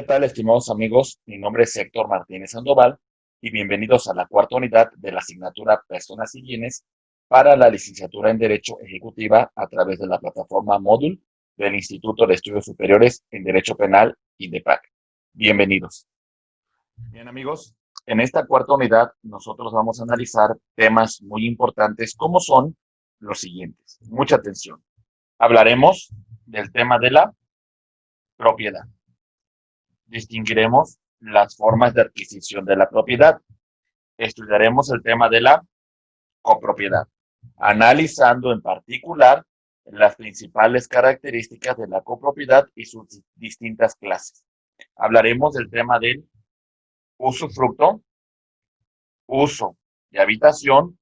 tal, estimados amigos? Mi nombre es Héctor Martínez Sandoval y bienvenidos a la cuarta unidad de la asignatura Personas y Bienes para la licenciatura en Derecho Ejecutiva a través de la plataforma Módul del Instituto de Estudios Superiores en Derecho Penal, INDEPAC. Bienvenidos. Bien, amigos, en esta cuarta unidad nosotros vamos a analizar temas muy importantes como son los siguientes. Mucha atención. Hablaremos del tema de la propiedad. Distinguiremos las formas de adquisición de la propiedad. Estudiaremos el tema de la copropiedad, analizando en particular las principales características de la copropiedad y sus distintas clases. Hablaremos del tema del usufructo, uso de habitación,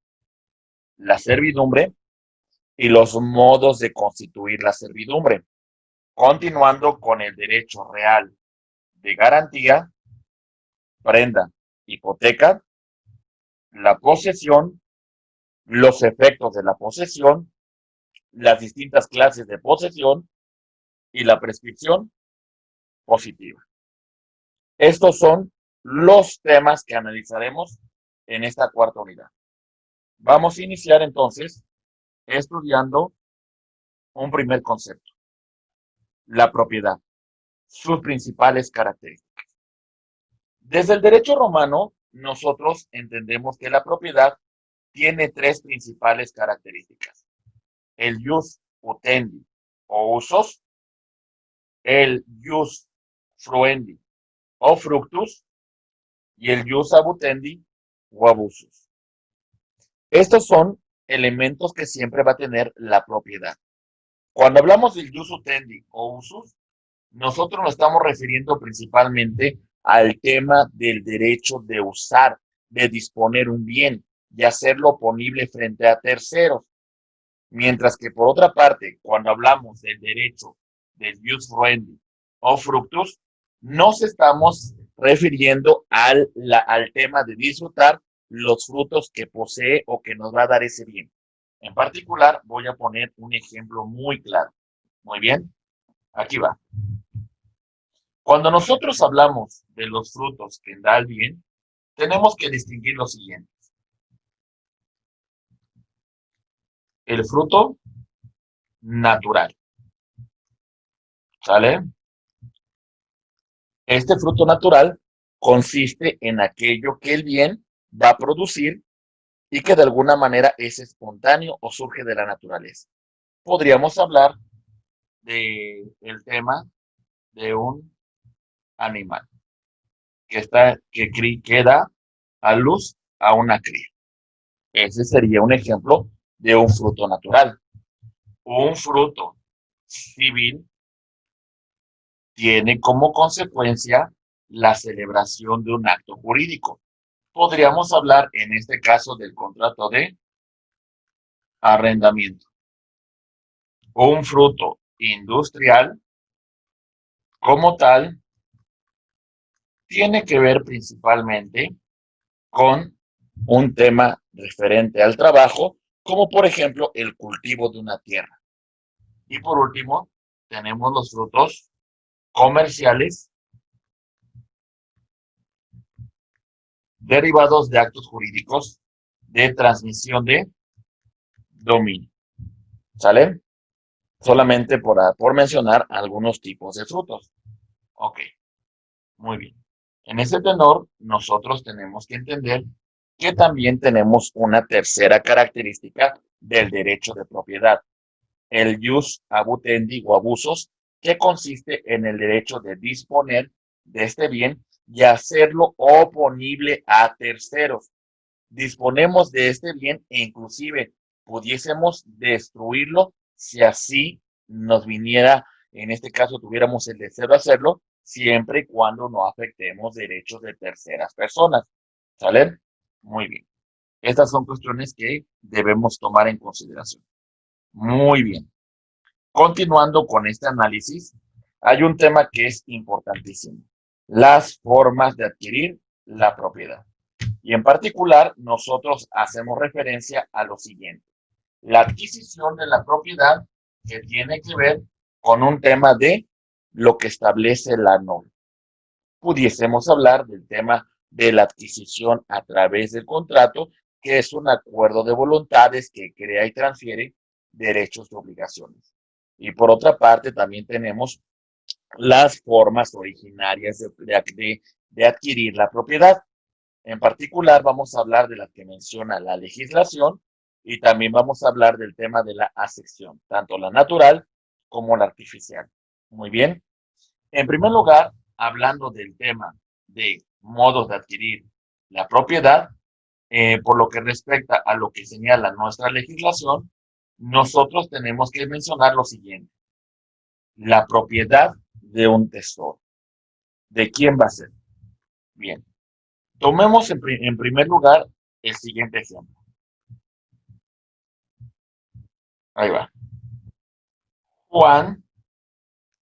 la servidumbre y los modos de constituir la servidumbre, continuando con el derecho real de garantía, prenda, hipoteca, la posesión, los efectos de la posesión, las distintas clases de posesión y la prescripción positiva. Estos son los temas que analizaremos en esta cuarta unidad. Vamos a iniciar entonces estudiando un primer concepto, la propiedad, sus principales características. Desde el derecho romano, nosotros entendemos que la propiedad tiene tres principales características: el jus utendi o usos, el jus fruendi o fructus y el jus abutendi o abusus. Estos son elementos que siempre va a tener la propiedad. Cuando hablamos del jus utendi o usus, nosotros nos estamos refiriendo principalmente al tema del derecho de usar, de disponer un bien y hacerlo ponible frente a terceros. Mientras que por otra parte, cuando hablamos del derecho del jus fruendi o fructus, nos estamos refiriendo al tema de disfrutar los frutos que posee o que nos va a dar ese bien. En particular, voy a poner un ejemplo muy claro. Muy bien, aquí va. Cuando nosotros hablamos de los frutos que da el bien, tenemos que distinguir lo siguiente. El fruto natural, ¿sale? Este fruto natural consiste en aquello que el bien va a producir y que de alguna manera es espontáneo o surge de la naturaleza. Podríamos hablar del tema de un animal que da a luz a una cría. Ese sería un ejemplo de un fruto natural. Un fruto civil tiene como consecuencia la celebración de un acto jurídico. Podríamos hablar en este caso del contrato de arrendamiento. Un fruto industrial como tal tiene que ver principalmente con un tema referente al trabajo, como por ejemplo el cultivo de una tierra. Y por último, tenemos los frutos comerciales derivados de actos jurídicos de transmisión de dominio. ¿Sale? Solamente por mencionar algunos tipos de frutos. Ok, muy bien. En ese tenor, nosotros tenemos que entender que también tenemos una tercera característica del derecho de propiedad, el jus abutendi o abusos, que consiste en el derecho de disponer de este bien y hacerlo oponible a terceros. Disponemos de este bien e inclusive pudiésemos destruirlo si así nos viniera, en este caso tuviéramos el deseo de hacerlo, siempre y cuando no afectemos derechos de terceras personas. ¿Sale? Muy bien. Estas son cuestiones que debemos tomar en consideración. Muy bien. Continuando con este análisis, hay un tema que es importantísimo: las formas de adquirir la propiedad. Y en particular, nosotros hacemos referencia a lo siguiente: la adquisición de la propiedad, que tiene que ver con un tema de lo que establece la norma. pudiésemos hablar del tema de la adquisición a través del contrato, que es un acuerdo de voluntades que crea y transfiere derechos y obligaciones. Y por otra parte, también tenemos las formas originarias de adquirir la propiedad. En particular, vamos a hablar de las que menciona la legislación y también vamos a hablar del tema de la asección, tanto la natural como la artificial. Muy bien. En primer lugar, hablando del tema de modos de adquirir la propiedad, por lo que respecta a lo que señala nuestra legislación, nosotros tenemos que mencionar lo siguiente: la propiedad de un tesoro. ¿De quién va a ser? Bien, tomemos en primer lugar el siguiente ejemplo. Ahí va. Juan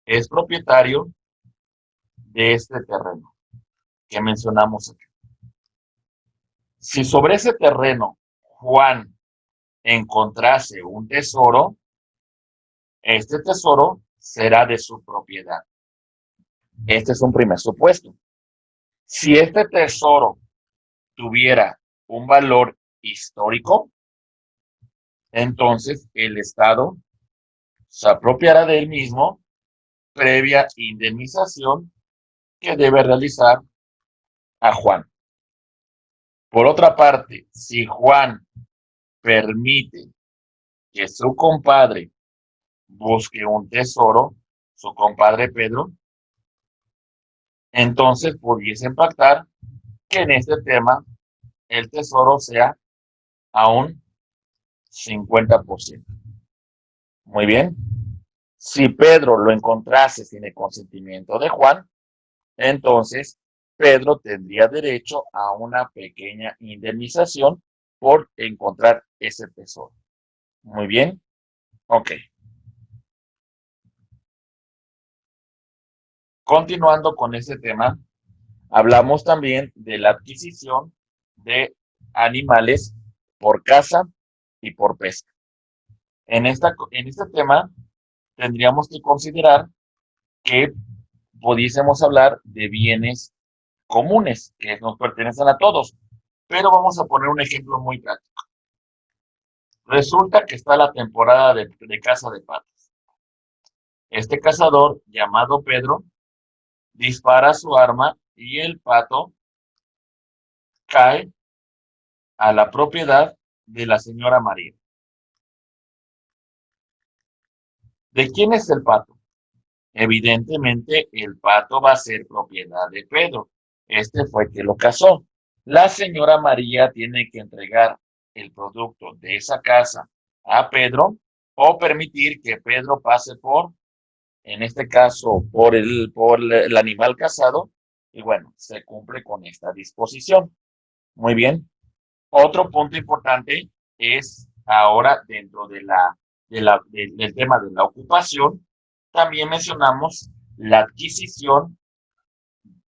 es propietario de este terreno que mencionamos aquí. Si sobre ese terreno Juan encontrase un tesoro, este tesoro será de su propiedad. Este es un primer supuesto. Si este tesoro tuviera un valor histórico, entonces el Estado se apropiará de él mismo previa indemnización que debe realizar a Juan. Por otra parte, si Juan permite que su compadre busque un tesoro, su compadre Pedro, entonces pudiese impactar que en este tema el tesoro sea a un 50%. Muy bien. Si Pedro lo encontrase sin el consentimiento de Juan, entonces Pedro tendría derecho a una pequeña indemnización por encontrar ese tesoro. Muy bien. Ok. Continuando con ese tema, hablamos también de la adquisición de animales por caza y por pesca. En este tema tendríamos que considerar que pudiésemos hablar de bienes comunes que nos pertenecen a todos, pero vamos a poner un ejemplo muy práctico. Resulta que está la temporada de caza de patos. Este cazador, llamado Pedro, dispara su arma y el pato cae a la propiedad de la señora María. ¿De quién es el pato? Evidentemente, el pato va a ser propiedad de Pedro. Este fue que lo cazó. La señora María tiene que entregar el producto de esa casa a Pedro o permitir que Pedro pase por, en este caso, por el animal cazado. Y bueno, se cumple con esta disposición. Muy bien. Otro punto importante es ahora dentro del tema de la ocupación, también mencionamos la adquisición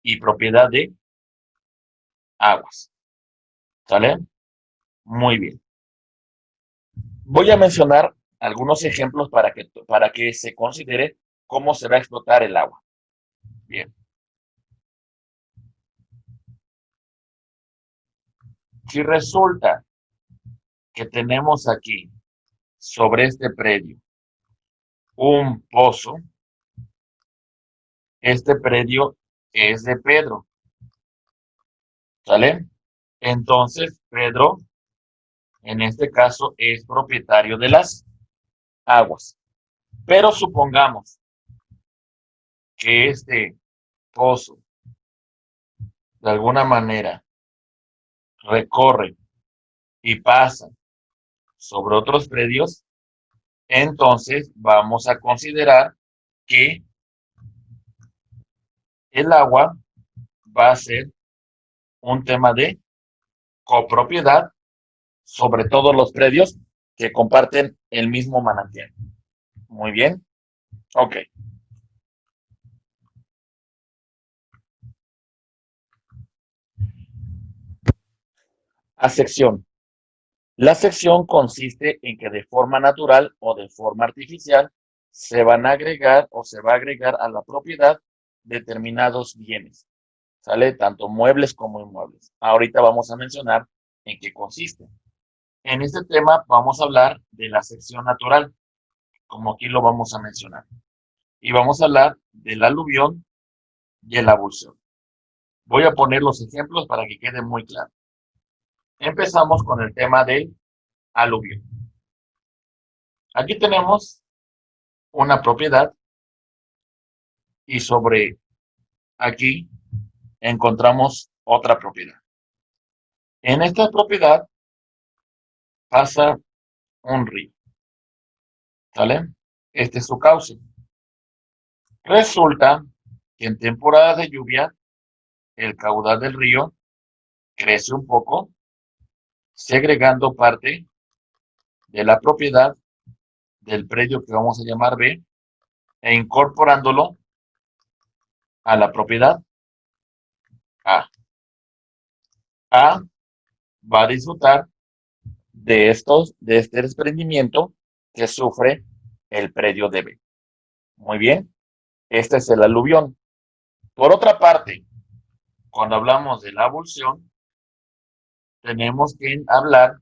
y propiedad de aguas. ¿Sale? Muy bien. Voy a mencionar algunos ejemplos para que se considere cómo se va a explotar el agua. Bien. Si resulta que tenemos aquí, sobre este predio, un pozo, este predio es de Pedro. ¿Sale? Entonces, Pedro, en este caso, es propietario de las aguas. Pero supongamos que este pozo, de alguna manera, recorre y pasa sobre otros predios, entonces vamos a considerar que el agua va a ser un tema de copropiedad sobre todos los predios que comparten el mismo manantial. Muy bien. Ok. Asección. La sección consiste en que de forma natural o de forma artificial se van a agregar o se va a agregar a la propiedad determinados bienes. ¿sale? Tanto muebles como inmuebles. Ahorita vamos a mencionar en qué consiste. En este tema vamos a hablar de la sección natural, como aquí lo vamos a mencionar. Y vamos a hablar del aluvión y el abulsión. Voy a poner los ejemplos para que quede muy claro. Empezamos con el tema del aluvión. Aquí tenemos una propiedad y sobre aquí encontramos otra propiedad. En esta propiedad pasa un río, ¿sale? Este es su cauce. Resulta que en temporadas de lluvia el caudal del río crece un poco, segregando parte de la propiedad del predio que vamos a llamar B e incorporándolo a la propiedad A. A va a disfrutar de este desprendimiento que sufre el predio de B. Muy bien, este es el aluvión. Por otra parte, cuando hablamos de la abulsión, tenemos que hablar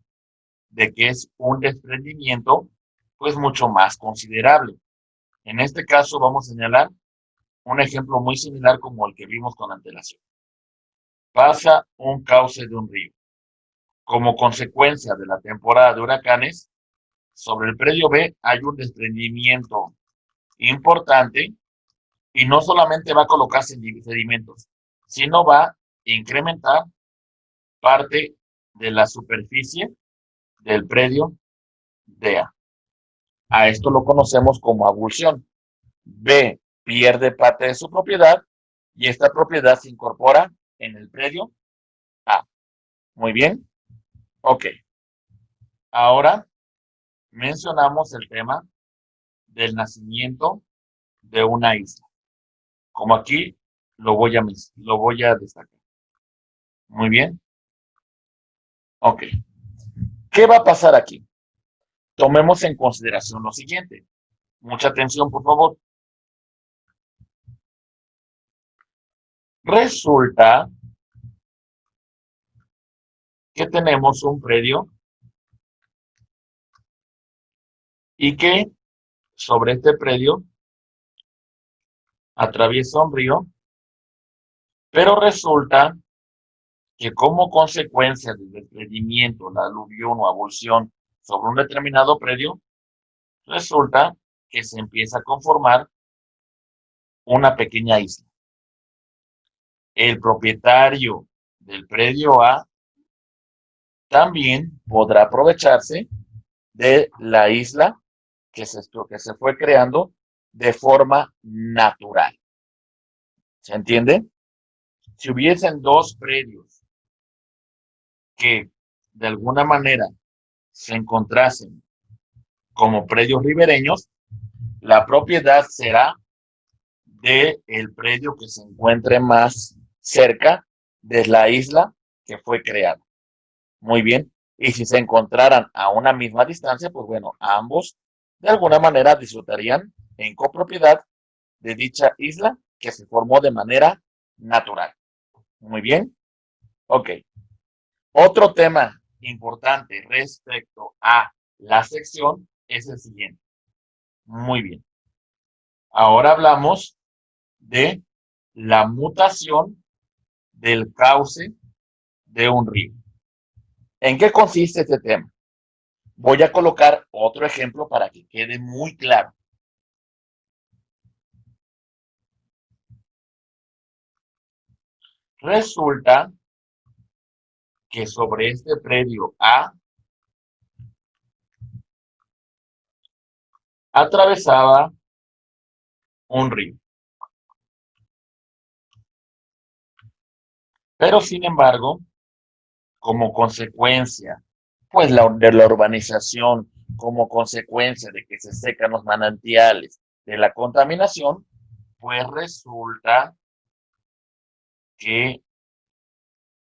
de que es un desprendimiento pues mucho más considerable. En este caso vamos a señalar un ejemplo muy similar como el que vimos con antelación. Pasa un cauce de un río. Como consecuencia de la temporada de huracanes, sobre el predio B hay un desprendimiento importante y no solamente va a colocar sedimentos, sino va a incrementar parte de la superficie del predio DA. A esto lo conocemos como abulsión. B pierde parte de su propiedad y esta propiedad se incorpora en el predio A. Muy bien. Ok. Ahora mencionamos el tema del nacimiento de una isla. Como aquí lo voy a destacar. Muy bien. Ok. ¿Qué va a pasar aquí? Tomemos en consideración lo siguiente. Mucha atención, por favor. Resulta que tenemos un predio y que sobre este predio atraviesa un río, pero resulta que como consecuencia del desprendimiento, la aluvión o abulsión sobre un determinado predio, resulta que se empieza a conformar una pequeña isla. El propietario del predio A también podrá aprovecharse de la isla que se fue creando de forma natural. ¿Se entiende? Si hubiesen dos predios que de alguna manera se encontrasen como predios ribereños, la propiedad será del predio que se encuentre más cerca de la isla que fue creada. Muy bien. Y si se encontraran a una misma distancia, pues bueno, ambos de alguna manera disfrutarían en copropiedad de dicha isla que se formó de manera natural. Muy bien. Ok. Otro tema importante respecto a la sección es el siguiente. Muy bien. Ahora hablamos de la mutación del cauce de un río. ¿En qué consiste este tema? Voy a colocar otro ejemplo para que quede muy claro. Resulta que sobre este predio A atravesaba un río. Pero sin embargo, como consecuencia, pues de la urbanización, como consecuencia de que se secan los manantiales, de la contaminación, pues resulta que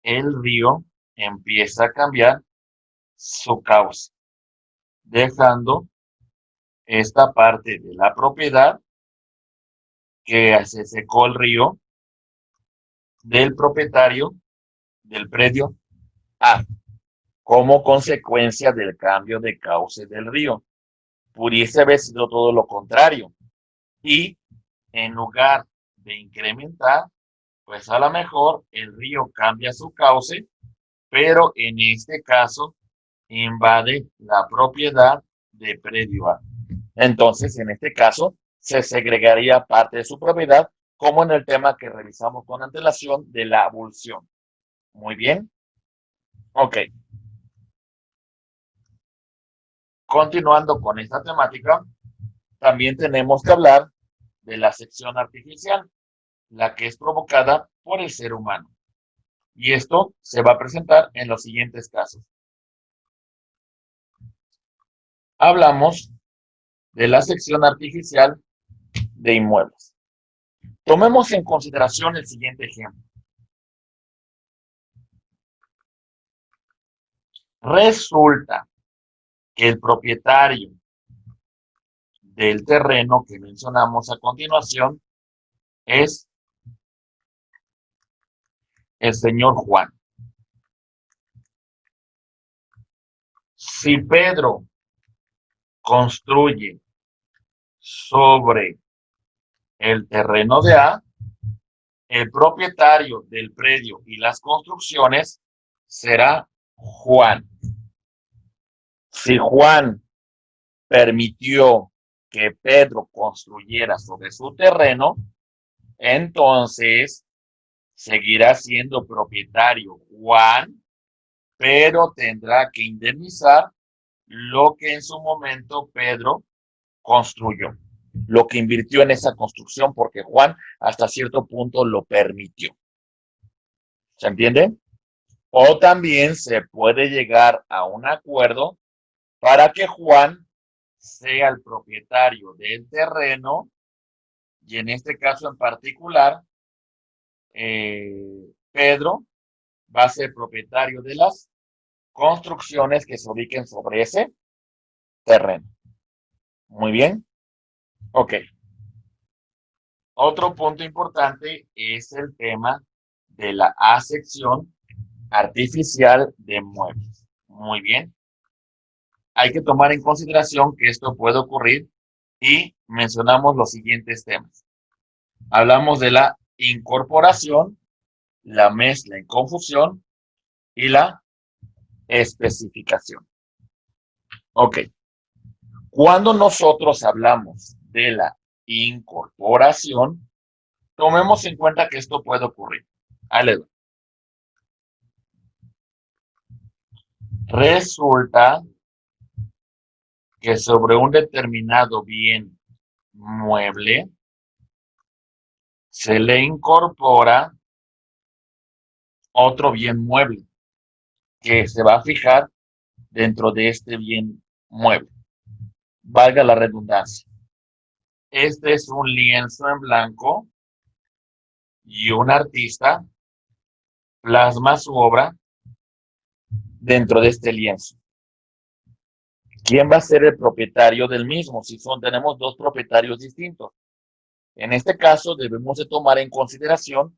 el río empieza a cambiar su cauce, dejando esta parte de la propiedad que se secó el río del propietario del predio A como consecuencia del cambio de cauce del río. Pudiese haber sido todo lo contrario. Y en lugar de incrementar, pues a lo mejor el río cambia su cauce, pero en este caso invade la propiedad de predio A. Entonces, en este caso, se segregaría parte de su propiedad, como en el tema que revisamos con antelación de la abulsión. Muy bien. Ok. Continuando con esta temática, también tenemos que hablar de la sección artificial, la que es provocada por el ser humano. Y esto se va a presentar en los siguientes casos. Hablamos de la sección artificial de inmuebles. Tomemos en consideración el siguiente ejemplo. Resulta que el propietario del terreno que mencionamos a continuación es el señor Juan. Si Pedro construye sobre el terreno de A, el propietario del predio y las construcciones será Juan. Si Juan permitió que Pedro construyera sobre su terreno, entonces seguirá siendo propietario Juan, pero tendrá que indemnizar lo que en su momento Pedro construyó, lo que invirtió en esa construcción, porque Juan hasta cierto punto lo permitió. ¿Se entiende? O también se puede llegar a un acuerdo para que Juan sea el propietario del terreno y en este caso en particular, Pedro va a ser propietario de las construcciones que se ubiquen sobre ese terreno. Muy bien. Ok. Otro punto importante es el tema de la asección artificial de muebles. Muy bien. Hay que tomar en consideración que esto puede ocurrir y mencionamos los siguientes temas. Hablamos de la incorporación, la mezcla en confusión y la especificación. Ok. Cuando nosotros hablamos de la incorporación, tomemos en cuenta que esto puede ocurrir. Ahí le doy. Resulta que sobre un determinado bien mueble se le incorpora otro bien mueble que se va a fijar dentro de este bien mueble. Valga la redundancia. Este es un lienzo en blanco y un artista plasma su obra dentro de este lienzo. ¿Quién va a ser el propietario del mismo? Si tenemos dos propietarios distintos. En este caso debemos de tomar en consideración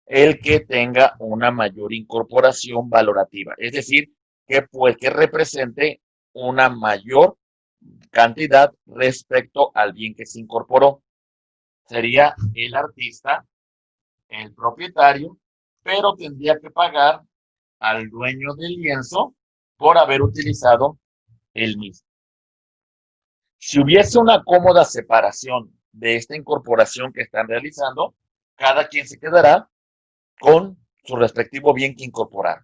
el que tenga una mayor incorporación valorativa, es decir, que represente una mayor cantidad respecto al bien que se incorporó. Sería el artista, el propietario, pero tendría que pagar al dueño del lienzo por haber utilizado el mismo. Si hubiese una cómoda separación de esta incorporación que están realizando, cada quien se quedará con su respectivo bien que incorporar.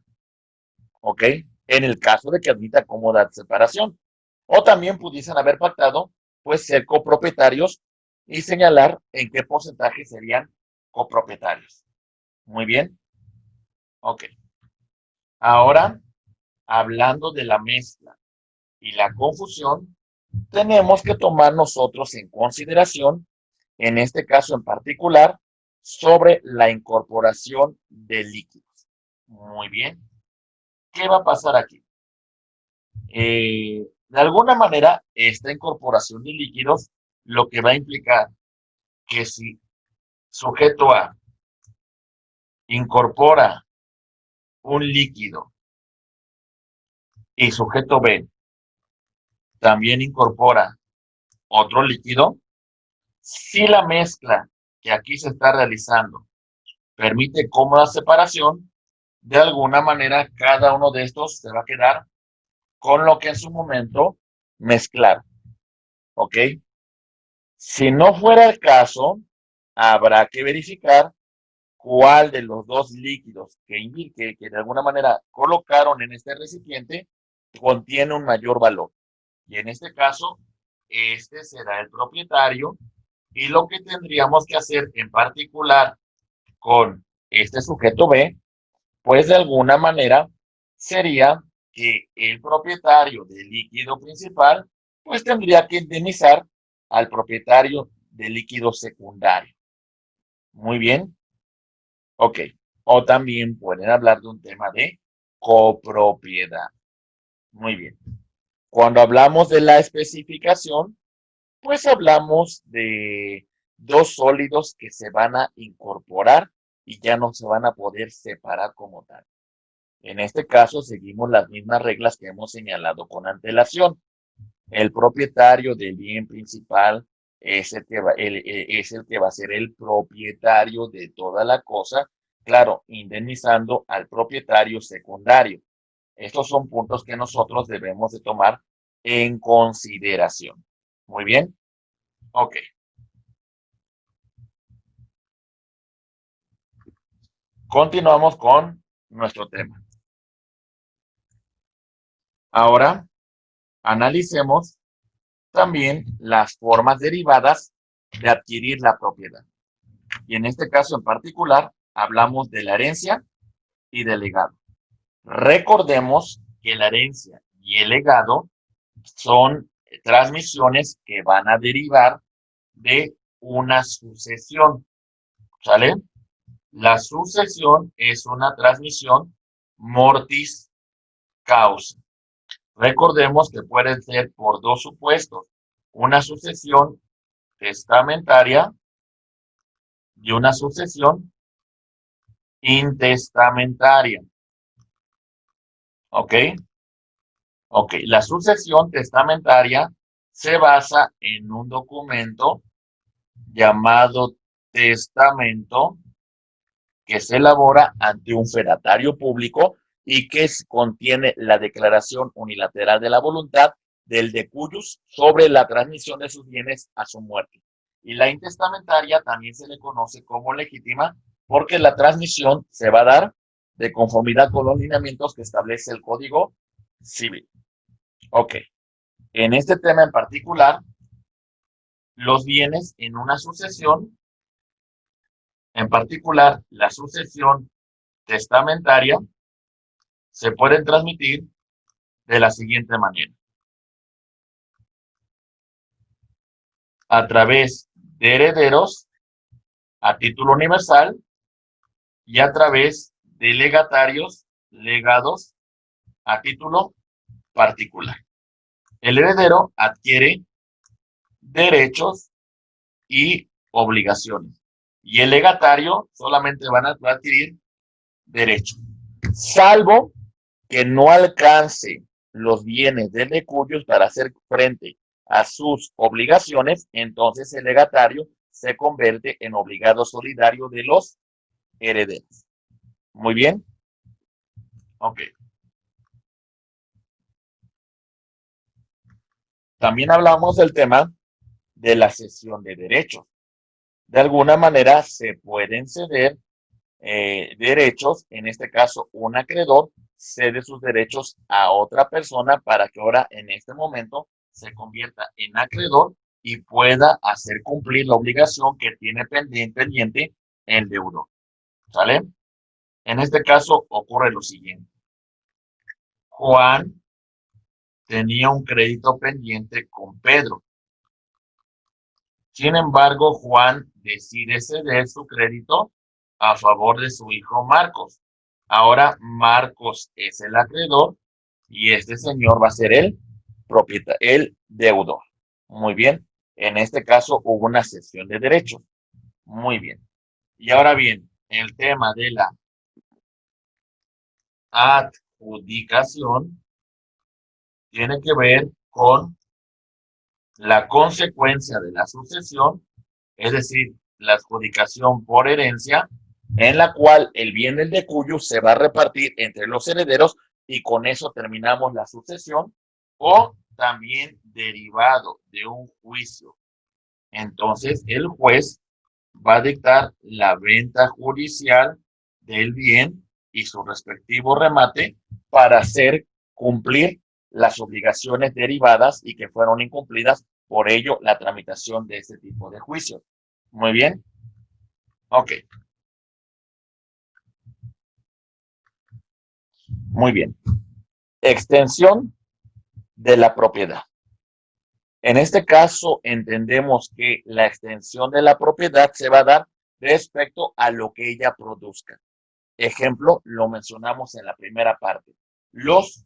¿Ok? En el caso de que admita cómoda separación. O también pudiesen haber pactado, pues, ser copropietarios y señalar en qué porcentaje serían copropietarios. Muy bien. Ok. Ahora, hablando de la mezcla y la confusión, tenemos que tomar nosotros en consideración, en este caso en particular, sobre la incorporación de líquidos. Muy bien. ¿Qué va a pasar aquí? De alguna manera, esta incorporación de líquidos lo que va a implicar que si sujeto A incorpora un líquido y sujeto B también incorpora otro líquido, si la mezcla que aquí se está realizando permite cómoda separación, de alguna manera cada uno de estos se va a quedar con lo que en su momento mezclar. ¿Ok? Si no fuera el caso, habrá que verificar cuál de los dos líquidos que de alguna manera colocaron en este recipiente contiene un mayor valor. Y en este caso, este será el propietario. Y lo que tendríamos que hacer en particular con este sujeto B, pues de alguna manera sería que el propietario del líquido principal, pues tendría que indemnizar al propietario del líquido secundario. Muy bien. Ok. O también pueden hablar de un tema de copropiedad. Muy bien. Cuando hablamos de la especificación, pues hablamos de dos sólidos que se van a incorporar y ya no se van a poder separar como tal. En este caso, seguimos las mismas reglas que hemos señalado con antelación. El propietario del bien principal es el que va a ser el propietario de toda la cosa, claro, indemnizando al propietario secundario. Estos son puntos que nosotros debemos de tomar en consideración. Muy bien. Ok. Continuamos con nuestro tema. Ahora analicemos también las formas derivadas de adquirir la propiedad. Y en este caso en particular, hablamos de la herencia y del legado. Recordemos que la herencia y el legado son transmisiones que van a derivar de una sucesión. ¿Sale? La sucesión es una transmisión mortis causa. Recordemos que pueden ser por dos supuestos, una sucesión testamentaria y una sucesión intestamentaria. ¿Ok? Ok, la sucesión testamentaria se basa en un documento llamado testamento que se elabora ante un fedatario público y que contiene la declaración unilateral de la voluntad del de cuyos sobre la transmisión de sus bienes a su muerte. Y la intestamentaria también se le conoce como legítima porque la transmisión se va a dar de conformidad con los lineamientos que establece el Código Civil. Ok. En este tema en particular, los bienes en una sucesión, en particular la sucesión testamentaria, se pueden transmitir de la siguiente manera. A través de herederos a título universal y a través de legatarios legados a título particular. El heredero adquiere derechos y obligaciones y el legatario solamente van a adquirir derechos, salvo que no alcance los bienes del de cuyos para hacer frente a sus obligaciones, entonces el legatario se convierte en obligado solidario de los herederos. Muy bien. Ok. También hablamos del tema de la cesión de derechos. De alguna manera se pueden ceder derechos, en este caso un acreedor cede sus derechos a otra persona para que ahora en este momento se convierta en acreedor y pueda hacer cumplir la obligación que tiene pendiente el deudor. ¿Sale? En este caso ocurre lo siguiente. Juan tenía un crédito pendiente con Pedro. Sin embargo, Juan decide ceder su crédito a favor de su hijo Marcos. Ahora Marcos es el acreedor y este señor va a ser el propietario, el deudor. Muy bien. En este caso hubo una cesión de derechos. Muy bien. Y ahora bien, el tema de la adjudicación tiene que ver con la consecuencia de la sucesión, es decir, la adjudicación por herencia, en la cual el bien del de cuyo se va a repartir entre los herederos y con eso terminamos la sucesión, o también derivado de un juicio. Entonces, el juez va a dictar la venta judicial del bien y su respectivo remate para hacer cumplir las obligaciones derivadas y que fueron incumplidas, por ello la tramitación de este tipo de juicio. Muy bien. Ok. Muy bien. Extensión de la propiedad. En este caso, entendemos que la extensión de la propiedad se va a dar respecto a lo que ella produzca. Ejemplo, lo mencionamos en la primera parte. Los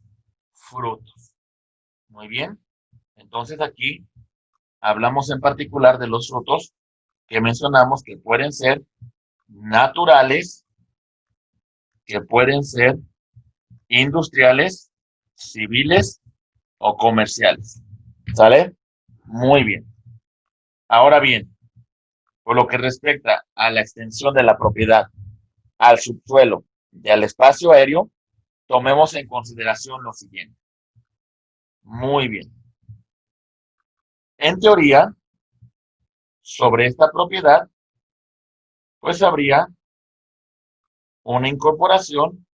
frutos. Muy bien. Entonces aquí hablamos en particular de los frutos que mencionamos que pueden ser naturales, que pueden ser industriales, civiles o comerciales. ¿Sale? Muy bien. Ahora bien, por lo que respecta a la extensión de la propiedad al subsuelo y al espacio aéreo, tomemos en consideración lo siguiente. Muy bien. En teoría, sobre esta propiedad, pues habría una incorporación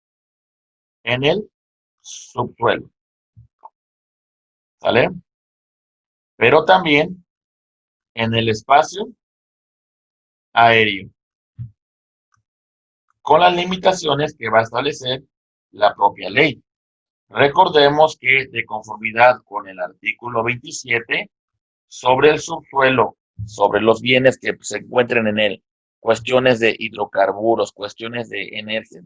en el subsuelo. ¿Sale? Pero también en el espacio aéreo, con las limitaciones que va a establecer la propia ley. Recordemos que de conformidad con el artículo 27, sobre el subsuelo, sobre los bienes que se encuentren en él, cuestiones de hidrocarburos, cuestiones de energía,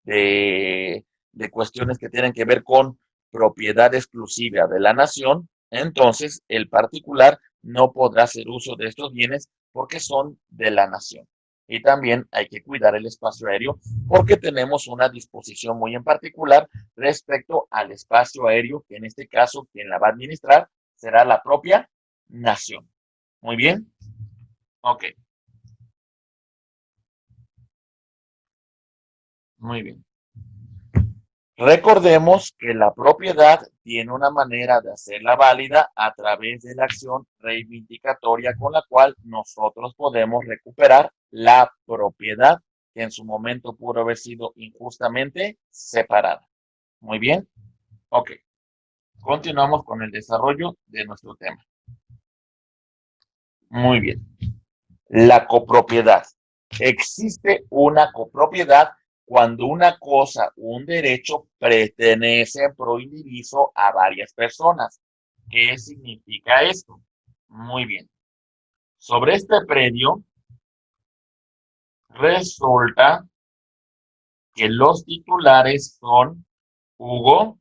de cuestiones que tienen que ver con propiedad exclusiva de la nación, entonces el particular no podrá hacer uso de estos bienes porque son de la nación. Y también hay que cuidar el espacio aéreo porque tenemos una disposición muy en particular respecto al espacio aéreo, que en este caso quien la va a administrar será la propia nación. Muy bien. Ok. Muy bien. Recordemos que la propiedad tiene una manera de hacerla válida a través de la acción reivindicatoria con la cual nosotros podemos recuperar la propiedad que en su momento pudo haber sido injustamente separada. Muy bien. Ok. Continuamos con el desarrollo de nuestro tema. Muy bien. La copropiedad. Existe una copropiedad cuando una cosa, un derecho, pertenece pro indiviso a varias personas. ¿Qué significa esto? Muy bien. Sobre este predio, resulta que los titulares son Hugo,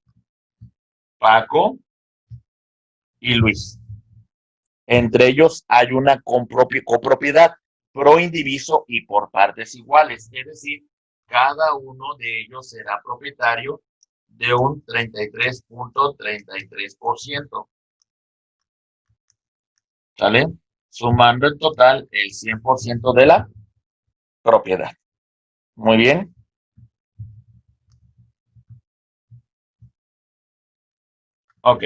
Paco y Luis. Entre ellos hay una copropiedad pro indiviso y por partes iguales, es decir, cada uno de ellos será propietario de un 33.33%. ¿Sale? Sumando en total el 100% de la propiedad. Muy bien. Ok.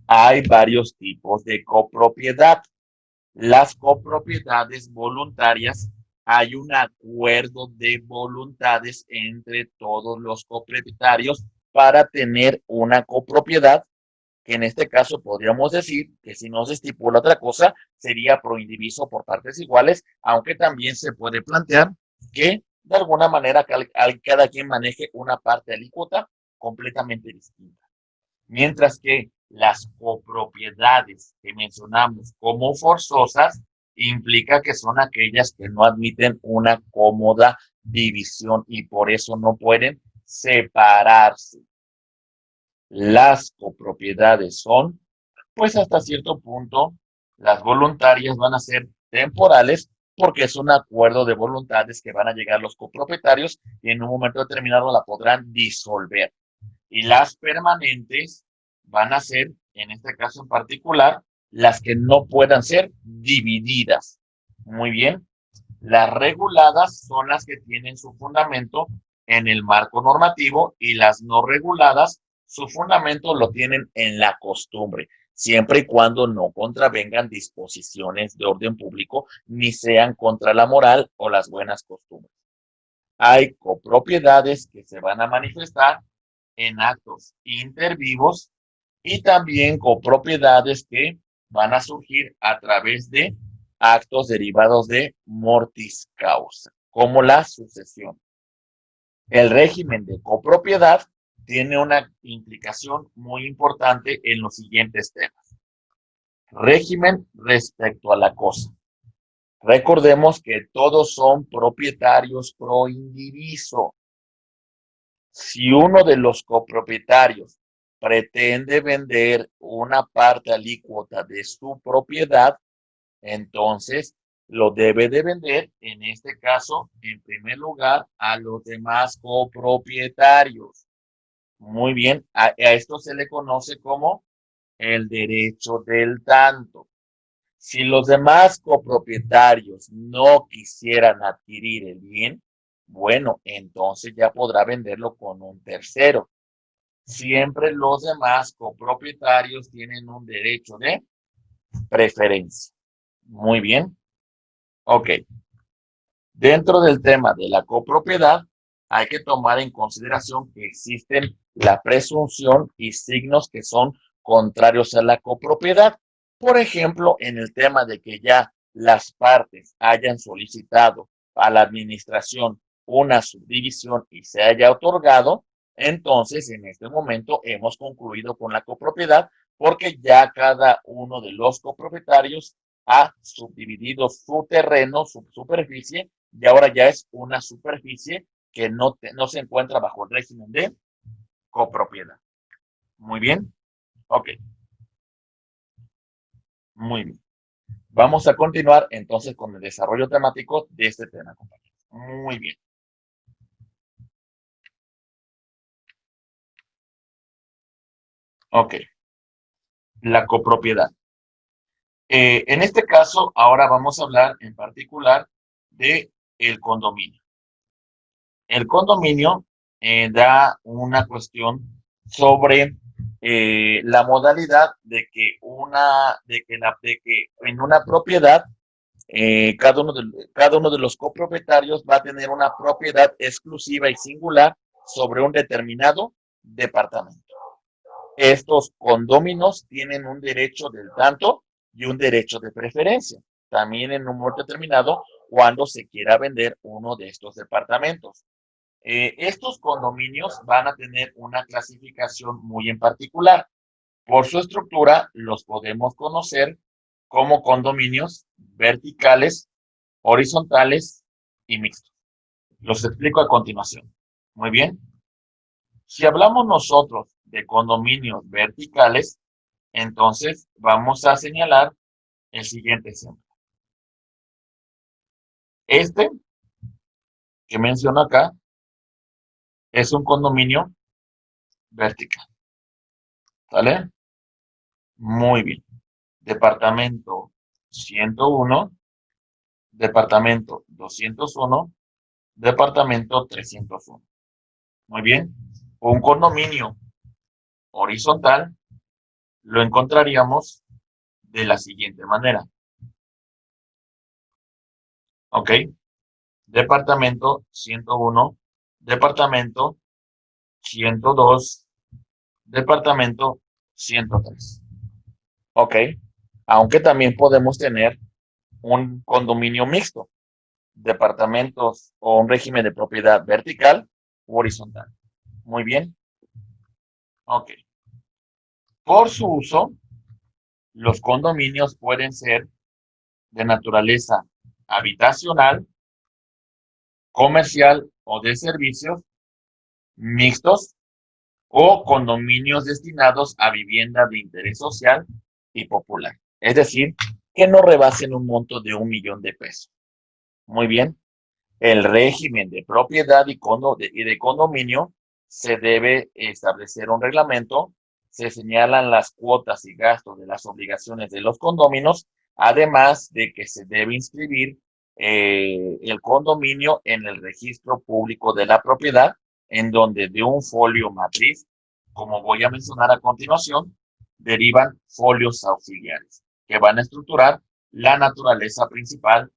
Hay varios tipos de copropiedad. Las copropiedades voluntarias, hay un acuerdo de voluntades entre todos los copropietarios para tener una copropiedad, que en este caso podríamos decir que si no se estipula otra cosa, sería proindiviso por partes iguales, aunque también se puede plantear que de alguna manera cada quien maneje una parte alícuota completamente distinta. Mientras que las copropiedades que mencionamos como forzosas implica que son aquellas que no admiten una cómoda división y por eso no pueden separarse. Las copropiedades son, pues hasta cierto punto, las voluntarias van a ser temporales porque es un acuerdo de voluntades que van a llegar los copropietarios y en un momento determinado la podrán disolver. Y las permanentes van a ser, en este caso en particular, las que no puedan ser divididas. Muy bien. Las reguladas son las que tienen su fundamento en el marco normativo y las no reguladas, su fundamento lo tienen en la costumbre, siempre y cuando no contravengan disposiciones de orden público ni sean contra la moral o las buenas costumbres. Hay copropiedades que se van a manifestar en actos intervivos y también copropiedades que van a surgir a través de actos derivados de mortis causa, como la sucesión. El régimen de copropiedad tiene una implicación muy importante en los siguientes temas. Régimen respecto a la cosa. Recordemos que todos son propietarios pro indiviso. Si uno de los copropietarios pretende vender una parte alícuota de su propiedad, entonces lo debe de vender, en este caso, en primer lugar, a los demás copropietarios. Muy bien, a esto se le conoce como el derecho del tanto. Si los demás copropietarios no quisieran adquirir el bien, bueno, entonces ya podrá venderlo con un tercero. Siempre los demás copropietarios tienen un derecho de preferencia. Muy bien. Ok. Dentro del tema de la copropiedad, hay que tomar en consideración que existen la presunción y signos que son contrarios a la copropiedad. Por ejemplo, en el tema de que ya las partes hayan solicitado a la administración una subdivisión y se haya otorgado, entonces en este momento hemos concluido con la copropiedad porque ya cada uno de los copropietarios ha subdividido su terreno, su superficie, y ahora ya es una superficie que no se encuentra bajo el régimen de copropiedad. Muy bien. Ok. Muy bien. Vamos a continuar entonces con el desarrollo temático de este tema, compañeros. Muy bien. Ok. La copropiedad. En este caso, ahora vamos a hablar en particular de el condominio. El condominio da una cuestión sobre la modalidad de que en una propiedad cada uno de los copropietarios va a tener una propiedad exclusiva y singular sobre un determinado departamento. Estos condóminos tienen un derecho del tanto y un derecho de preferencia, también en un momento determinado cuando se quiera vender uno de estos departamentos. Estos condominios van a tener una clasificación muy en particular. Por su estructura, los podemos conocer como condominios verticales, horizontales y mixtos. Los explico a continuación. Muy bien. Si hablamos nosotros de condominios verticales, entonces vamos a señalar el siguiente ejemplo. Este que menciono acá es un condominio vertical. ¿Vale? Muy bien. Departamento 101, departamento 201, departamento 301. Muy bien. Un condominio horizontal lo encontraríamos de la siguiente manera. ¿Ok? Departamento 101, departamento 102, departamento 103. ¿Ok? Aunque también podemos tener un condominio mixto, departamentos o un régimen de propiedad vertical u horizontal. Muy bien. Ok. Por su uso, los condominios pueden ser de naturaleza habitacional, comercial o de servicios, mixtos o condominios destinados a vivienda de interés social y popular. Es decir, que no rebasen un monto de $1,000,000 de pesos. Muy bien. El régimen de propiedad y de condominio se debe establecer un reglamento, se señalan las cuotas y gastos de las obligaciones de los condóminos, además de que se debe inscribir el condominio en el registro público de la propiedad, en donde de un folio matriz, como voy a mencionar a continuación, derivan folios auxiliares que van a estructurar la naturaleza principal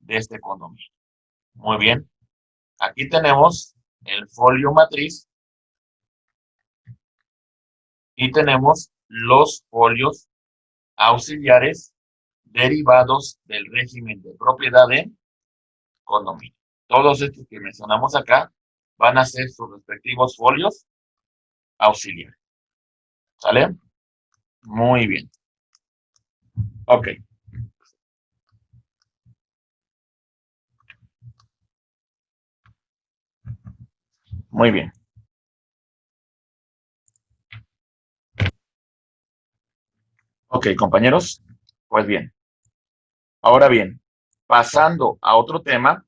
de este condominio. Muy bien. Aquí tenemos el folio matriz y tenemos los folios auxiliares derivados del régimen de propiedad de condominio. Todos estos que mencionamos acá van a ser sus respectivos folios auxiliares. ¿Sale? Muy bien. Ok. Muy bien. Ok, compañeros. Pues bien. Ahora bien, pasando a otro tema,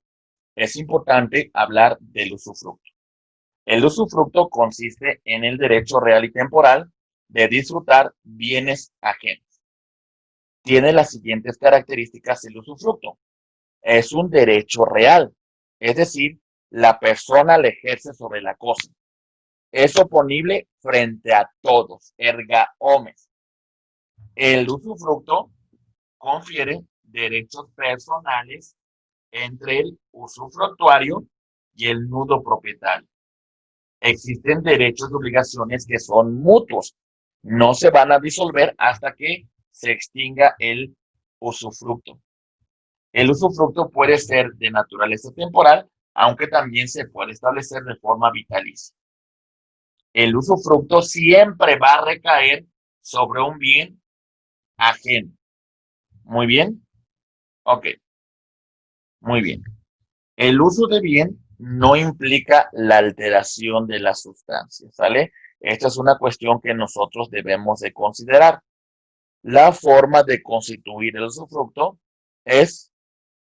es importante hablar del usufructo. El usufructo consiste en el derecho real y temporal de disfrutar bienes ajenos. Tiene las siguientes características el usufructo. Es un derecho real, es decir, la persona le ejerce sobre la cosa. Es oponible frente a todos, erga omnes. El usufructo confiere derechos personales entre el usufructuario y el nudo propietario. Existen derechos y obligaciones que son mutuos. No se van a disolver hasta que se extinga el usufructo. El usufructo puede ser de naturaleza temporal, aunque también se puede establecer de forma vitalicia. El usufructo siempre va a recaer sobre un bien ajeno. Muy bien. Ok. Muy bien. El uso de bien no implica la alteración de la sustancia, ¿sale? Esta es una cuestión que nosotros debemos de considerar. La forma de constituir el usufructo es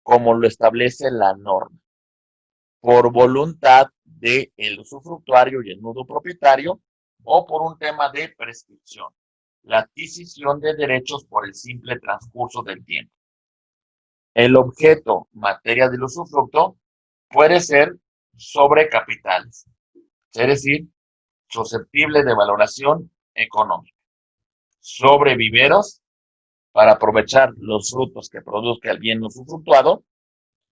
como lo establece la norma, por voluntad del usufructuario y el nudo propietario o por un tema de prescripción, la adquisición de derechos por el simple transcurso del tiempo. El objeto, materia del usufructo, puede ser sobre capitales, es decir, susceptible de valoración económica, sobre viveros, para aprovechar los frutos que produzca el bien usufructuado,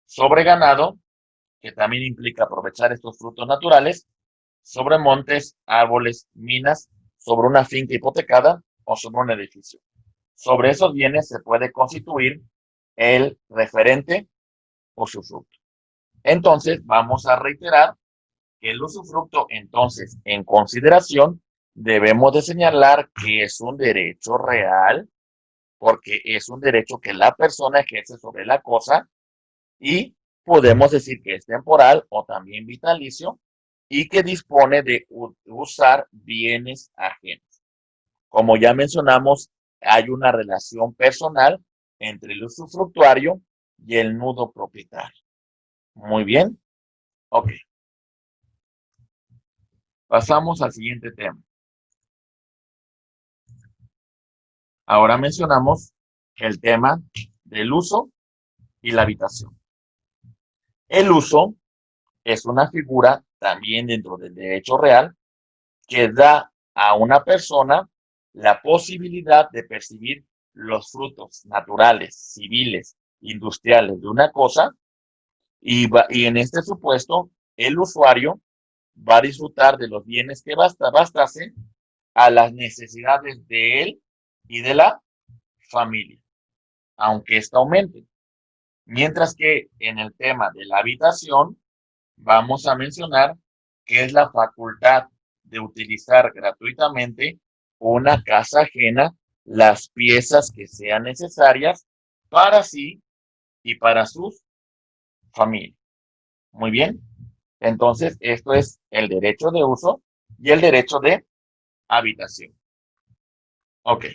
sobre ganado, que también implica aprovechar estos frutos naturales, sobre montes, árboles, minas, sobre una finca hipotecada o sobre un edificio. Sobre esos bienes se puede constituir el referente usufructo. Entonces, vamos a reiterar que el usufructo, entonces, en consideración, debemos de señalar que es un derecho real, porque es un derecho que la persona ejerce sobre la cosa, y podemos decir que es temporal o también vitalicio, y que dispone de usar bienes ajenos. Como ya mencionamos, hay una relación personal entre el usufructuario y el nudo propietario. Muy bien. Ok. Pasamos al siguiente tema. Ahora mencionamos el tema del uso y la habitación. El uso es una figura también dentro del derecho real que da a una persona la posibilidad de percibir los frutos naturales, civiles, industriales de una cosa y en este supuesto el usuario va a disfrutar de los bienes que bastasen a las necesidades de él y de la familia, aunque esto aumente. Mientras que en el tema de la habitación, vamos a mencionar que es la facultad de utilizar gratuitamente una casa ajena, las piezas que sean necesarias para sí y para sus familias. Muy bien. Entonces, esto es el derecho de uso y el derecho de habitación. Ok.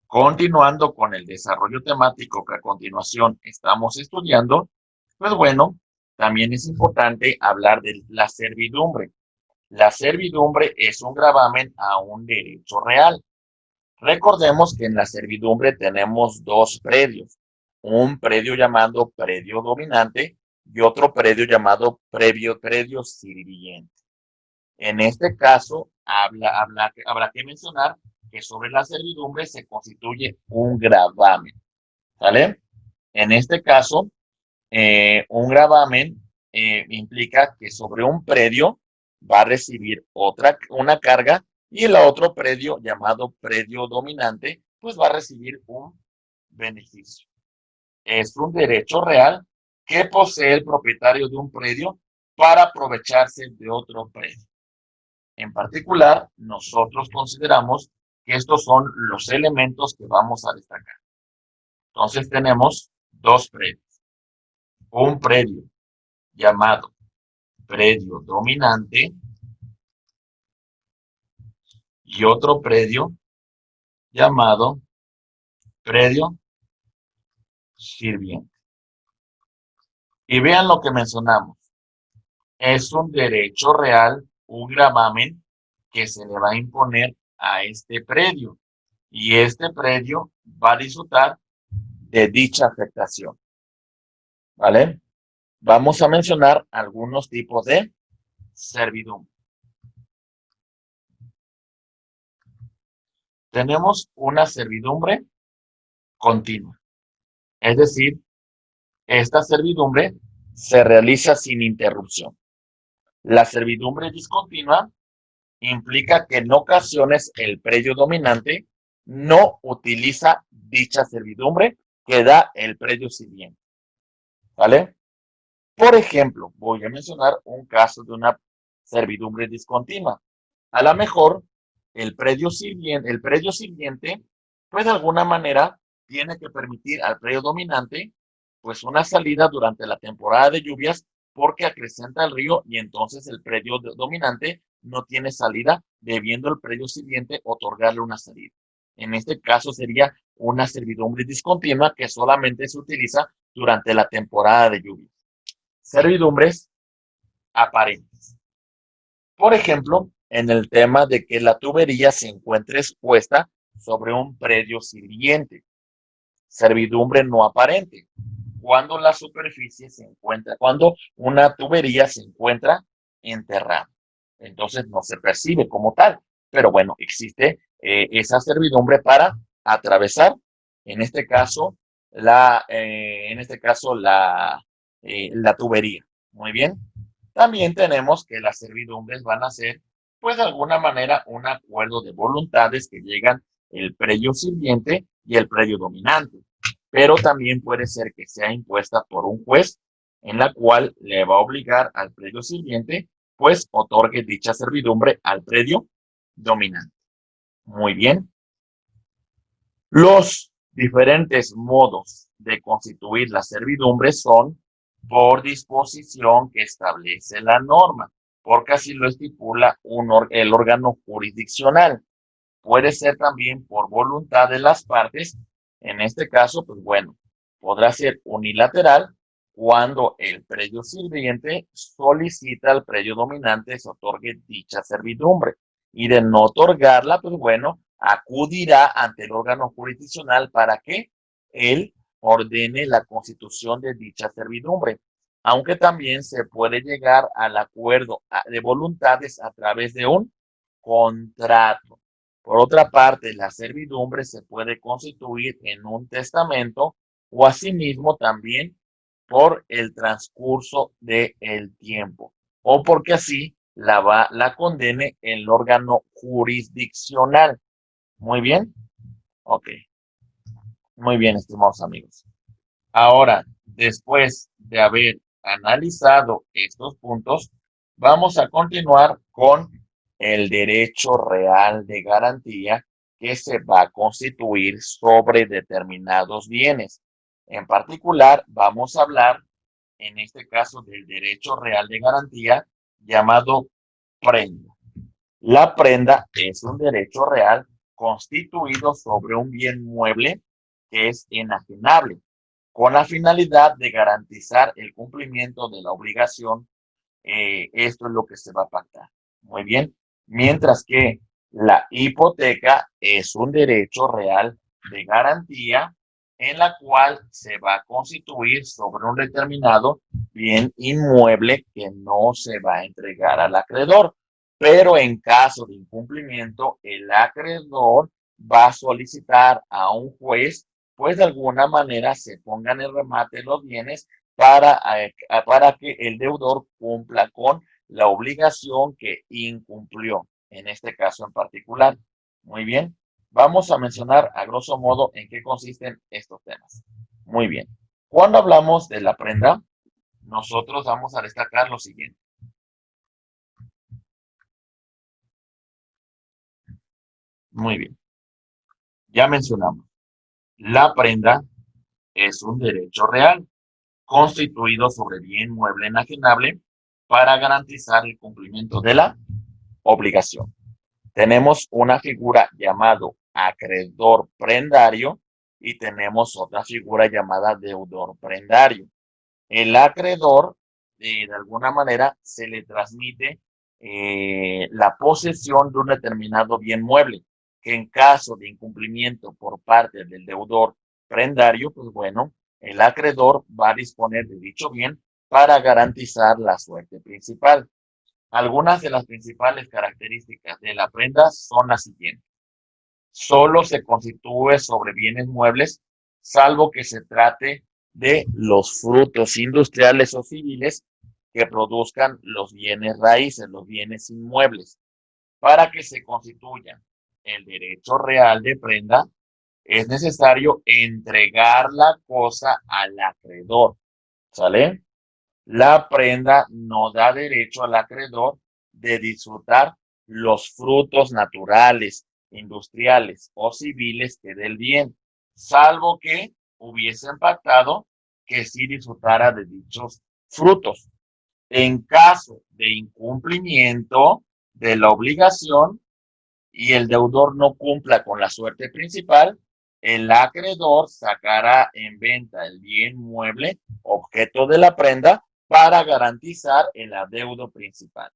Continuando con el desarrollo temático que a continuación estamos estudiando, Pues bueno, también es importante hablar de la servidumbre. La servidumbre es un gravamen a un derecho real. Recordemos que en la servidumbre tenemos dos predios, un predio llamado predio dominante y otro predio llamado predio sirviente. En este caso, habrá que mencionar que sobre la servidumbre se constituye un gravamen, ¿vale? En este caso, un gravamen implica que sobre un predio va a recibir una carga y el otro predio, llamado predio dominante, pues va a recibir un beneficio. Es un derecho real que posee el propietario de un predio para aprovecharse de otro predio. En particular, nosotros consideramos que estos son los elementos que vamos a destacar. Entonces tenemos dos predios. Un predio llamado predio dominante y otro predio llamado predio sirviente. Y vean lo que mencionamos. Es un derecho real, un gravamen que se le va a imponer a este predio. Y este predio va a disfrutar de dicha afectación. ¿Vale? Vamos a mencionar algunos tipos de servidumbre. Tenemos una servidumbre continua. Es decir, esta servidumbre se realiza sin interrupción. La servidumbre discontinua implica que en ocasiones el predio dominante no utiliza dicha servidumbre que da el predio sirviente. ¿Vale? Por ejemplo, voy a mencionar un caso de una servidumbre discontinua. A lo mejor el predio sirviente, pues de alguna manera tiene que permitir al predio dominante, pues una salida durante la temporada de lluvias porque acrecenta el río y entonces el predio dominante no tiene salida, debiendo el predio sirviente otorgarle una salida. En este caso sería una servidumbre discontinua que solamente se utiliza durante la temporada de lluvias. Servidumbres aparentes. Por ejemplo, en el tema de que la tubería se encuentre expuesta sobre un predio sirviente. Servidumbre no aparente. Cuando la superficie se encuentra, cuando una tubería se encuentra enterrada. Entonces no se percibe como tal. Pero bueno, existe esa servidumbre para atravesar, en este caso, la tubería. Muy bien. También tenemos que las servidumbres van a ser, pues de alguna manera, un acuerdo de voluntades que llegan el predio sirviente y el predio dominante. Pero también puede ser que sea impuesta por un juez en la cual le va a obligar al predio sirviente, pues otorgue dicha servidumbre al predio dominante. Muy bien. Los diferentes modos de constituir la servidumbre son por disposición que establece la norma, porque así lo estipula el órgano jurisdiccional. Puede ser también por voluntad de las partes. En este caso, pues bueno, podrá ser unilateral cuando el predio sirviente solicita al predio dominante se otorgue dicha servidumbre. Y de no otorgarla, pues bueno, acudirá ante el órgano jurisdiccional para que él ordene la constitución de dicha servidumbre. Aunque también se puede llegar al acuerdo de voluntades a través de un contrato. Por otra parte, la servidumbre se puede constituir en un testamento o asimismo también por el transcurso del tiempo o porque así la condene el órgano jurisdiccional. Muy bien. Ok. Muy bien, estimados amigos. Ahora, después de haber analizado estos puntos, vamos a continuar con el derecho real de garantía que se va a constituir sobre determinados bienes. En particular, vamos a hablar, en este caso, del derecho real de garantía llamado prenda. La prenda es un derecho real constituido sobre un bien mueble que es enajenable, con la finalidad de garantizar el cumplimiento de la obligación. Esto es lo que se va a pactar. Muy bien. Mientras que la hipoteca es un derecho real de garantía en la cual se va a constituir sobre un determinado bien inmueble que no se va a entregar al acreedor. Pero en caso de incumplimiento, el acreedor va a solicitar a un juez, pues de alguna manera se pongan en remate los bienes para que el deudor cumpla con la obligación que incumplió, en este caso en particular. Muy bien. Vamos a mencionar a grosso modo en qué consisten estos temas. Muy bien. Cuando hablamos de la prenda, nosotros vamos a destacar lo siguiente. Muy bien. Ya mencionamos, la prenda es un derecho real constituido sobre bien mueble enajenable para garantizar el cumplimiento de la obligación. Tenemos una figura llamado acreedor prendario y tenemos otra figura llamada deudor prendario. El acreedor, de alguna manera, se le transmite la posesión de un determinado bien mueble, que en caso de incumplimiento por parte del deudor prendario, pues bueno, el acreedor va a disponer de dicho bien para garantizar la suerte principal. Algunas de las principales características de la prenda son las siguientes. Solo se constituye sobre bienes muebles, salvo que se trate de los frutos industriales o civiles que produzcan los bienes raíces, los bienes inmuebles. Para que se constituya el derecho real de prenda, es necesario entregar la cosa al acreedor. ¿Sale? La prenda no da derecho al acreedor de disfrutar los frutos naturales, industriales o civiles que del bien, salvo que hubiesen pactado que sí disfrutara de dichos frutos. En caso de incumplimiento de la obligación y el deudor no cumpla con la suerte principal, el acreedor sacará en venta el bien mueble, objeto de la prenda, para garantizar el adeudo principal.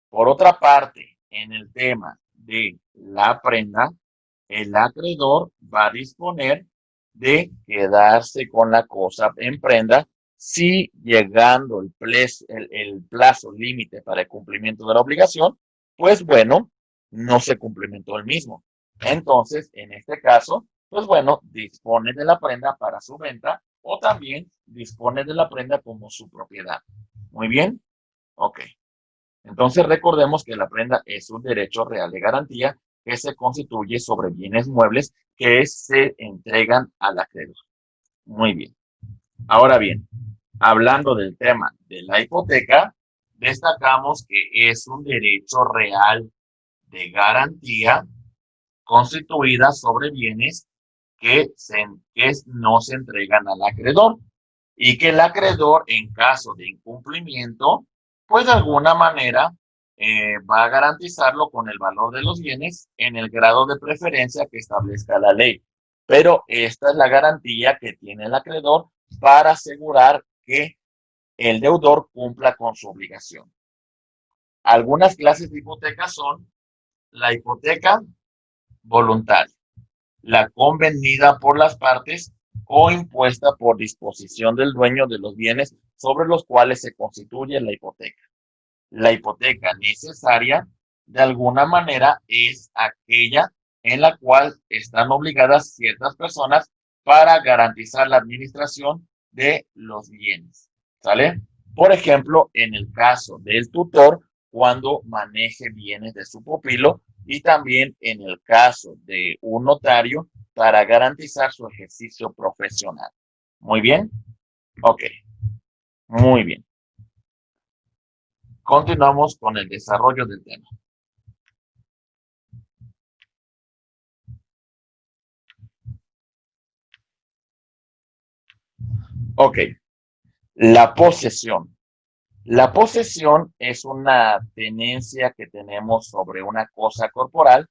Por otra parte, en el tema de la prenda, el acreedor va a disponer de quedarse con la cosa en prenda si llegando el plazo límite para el cumplimiento de la obligación, pues bueno, no se cumplimentó el mismo. Entonces, en este caso, pues bueno, dispone de la prenda para su venta o también dispone de la prenda como su propiedad. Muy bien. Ok. Entonces recordemos que la prenda es un derecho real de garantía que se constituye sobre bienes muebles que se entregan al acreedor. Muy bien. Ahora bien, hablando del tema de la hipoteca, destacamos que es un derecho real de garantía constituida sobre bienes que no se entregan al acreedor y que el acreedor, en caso de incumplimiento, pues de alguna manera va a garantizarlo con el valor de los bienes en el grado de preferencia que establezca la ley. Pero esta es la garantía que tiene el acreedor para asegurar que el deudor cumpla con su obligación. Algunas clases de hipotecas son la hipoteca voluntaria, la convenida por las partes o impuesta por disposición del dueño de los bienes sobre los cuales se constituye la hipoteca. La hipoteca necesaria, de alguna manera, es aquella en la cual están obligadas ciertas personas para garantizar la administración de los bienes. ¿Sale? Por ejemplo, en el caso del tutor, cuando maneje bienes de su pupilo, y también en el caso de un notario para garantizar su ejercicio profesional. Muy bien. Ok. Muy bien. Continuamos con el desarrollo del tema. Ok. La posesión. La posesión es una tenencia que tenemos sobre una cosa corporal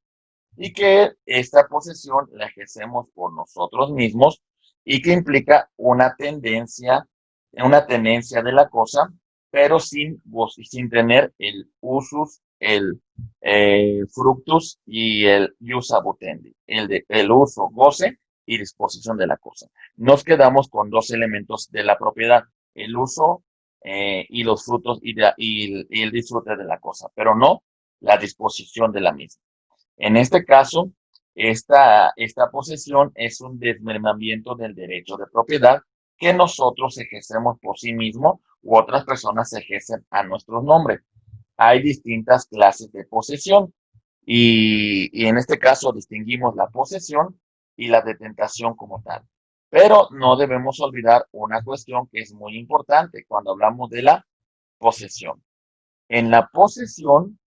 y que esta posesión la ejercemos por nosotros mismos y que implica una tenencia de la cosa, pero sin tener el usus, el fructus y el ius abutendi, el uso, goce y disposición de la cosa. Nos quedamos con dos elementos de la propiedad, el uso y los frutos y el disfrute de la cosa, pero no la disposición de la misma. En este caso, esta posesión es un desmembramiento del derecho de propiedad que nosotros ejercemos por sí mismos u otras personas ejercen a nuestros nombres. Hay distintas clases de posesión y en este caso distinguimos la posesión y la detentación como tal. Pero no debemos olvidar una cuestión que es muy importante cuando hablamos de la posesión. En la posesión,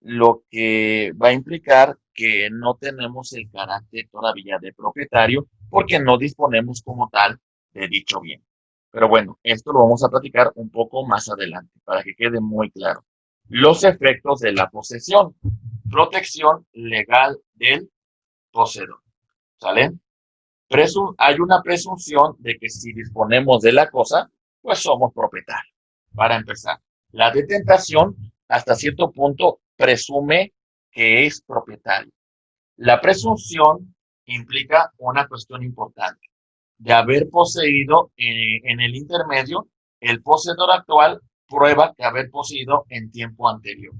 lo que va a implicar que no tenemos el carácter todavía de propietario porque no disponemos como tal de dicho bien. Pero bueno, esto lo vamos a platicar un poco más adelante para que quede muy claro. Los efectos de la posesión. Protección legal del poseedor. ¿Sale? Hay una presunción de que si disponemos de la cosa, pues somos propietarios. Para empezar, la detentación hasta cierto punto presume que es propietario. La presunción implica una cuestión importante. De haber poseído en el intermedio, el poseedor actual prueba que haber poseído en tiempo anterior.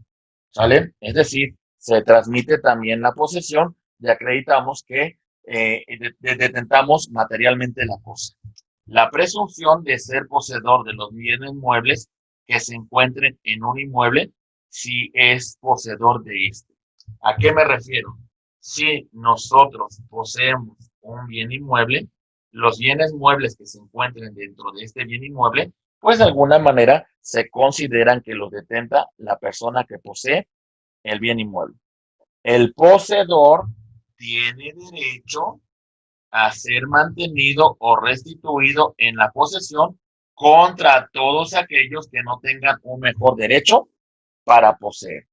¿Sale? Es decir, se transmite también la posesión y acreditamos que detentamos materialmente la cosa. La presunción de ser poseedor de los bienes muebles que se encuentren en un inmueble si es poseedor de este. ¿A qué me refiero? Si nosotros poseemos un bien inmueble, los bienes muebles que se encuentren dentro de este bien inmueble, pues de alguna manera se consideran que los detenta la persona que posee el bien inmueble. El poseedor tiene derecho a ser mantenido o restituido en la posesión contra todos aquellos que no tengan un mejor derecho para poseer.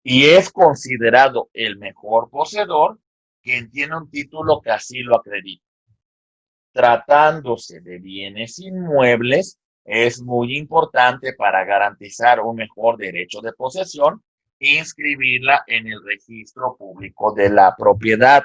Y es considerado el mejor poseedor quien tiene un título que así lo acredita. Tratándose de bienes inmuebles, es muy importante para garantizar un mejor derecho de posesión inscribirla en el registro público de la propiedad,